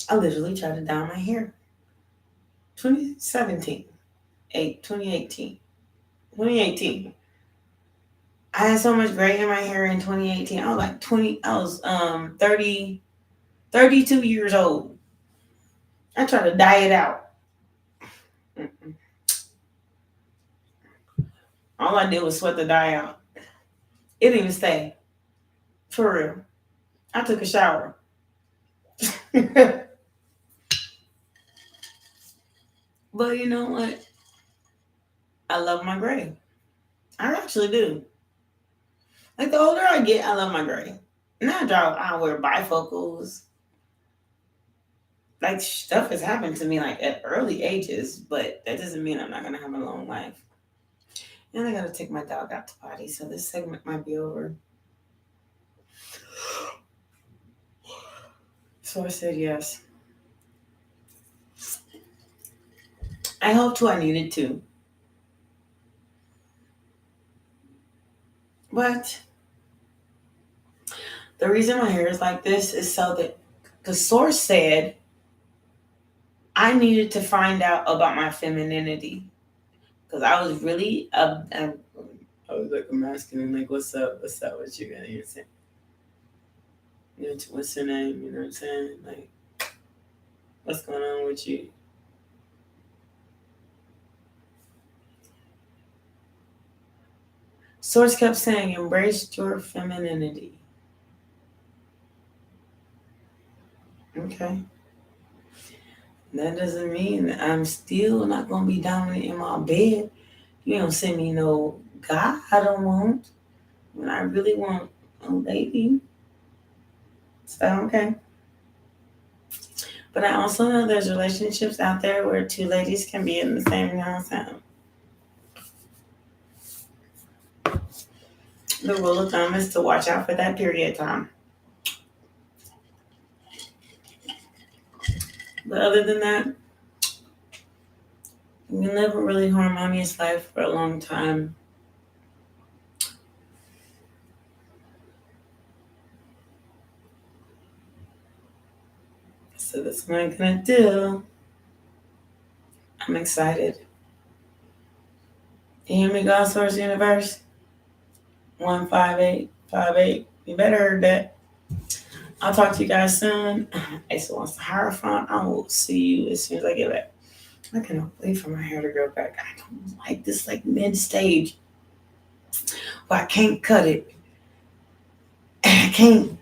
I literally tried to dye my hair. 2017. 2018. 2018. I had so much gray in my hair in 2018. I was like 32 years old. I tried to dye it out. All I did was sweat the dye out. It didn't even stay. For real. I took a shower. But you know what? I love my gray. I actually do. Like the older I get, I love my gray. Now I wear bifocals. Like stuff has happened to me like at early ages, but that doesn't mean I'm not gonna have a long life. And I gotta take my dog out to potty, so this segment might be over. So I said yes. I hope to. I needed to. But the reason my hair is like this is so that the source said I needed to find out about my femininity. Because I was really, I was like a masculine, like, what's up, what you got here saying? What's your name, you know what I'm saying? Like, what's going on with you? Source kept saying, embrace your femininity. Okay. That doesn't mean that I'm still not going to be dominant in my bed. You don't send me no guy I don't want. When I really want a lady. So, okay. But I also know there's relationships out there where 2 ladies can be in the same house. The rule of thumb is to watch out for that period time. But other than that, you can live a really harmonious life for a long time. So that's what I'm gonna do. I'm excited. You hear me, God, Source, Universe? 15858. You better heard that. I'll talk to you guys soon. Asa wants the Hierophant. I will see you as soon as I get back. I cannot wait for my hair to grow back. I don't like this like mid-stage. Well, I can't cut it. I can't.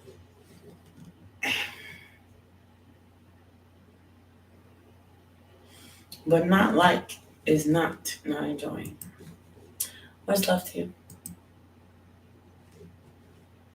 But not like is not enjoying. Much love to you.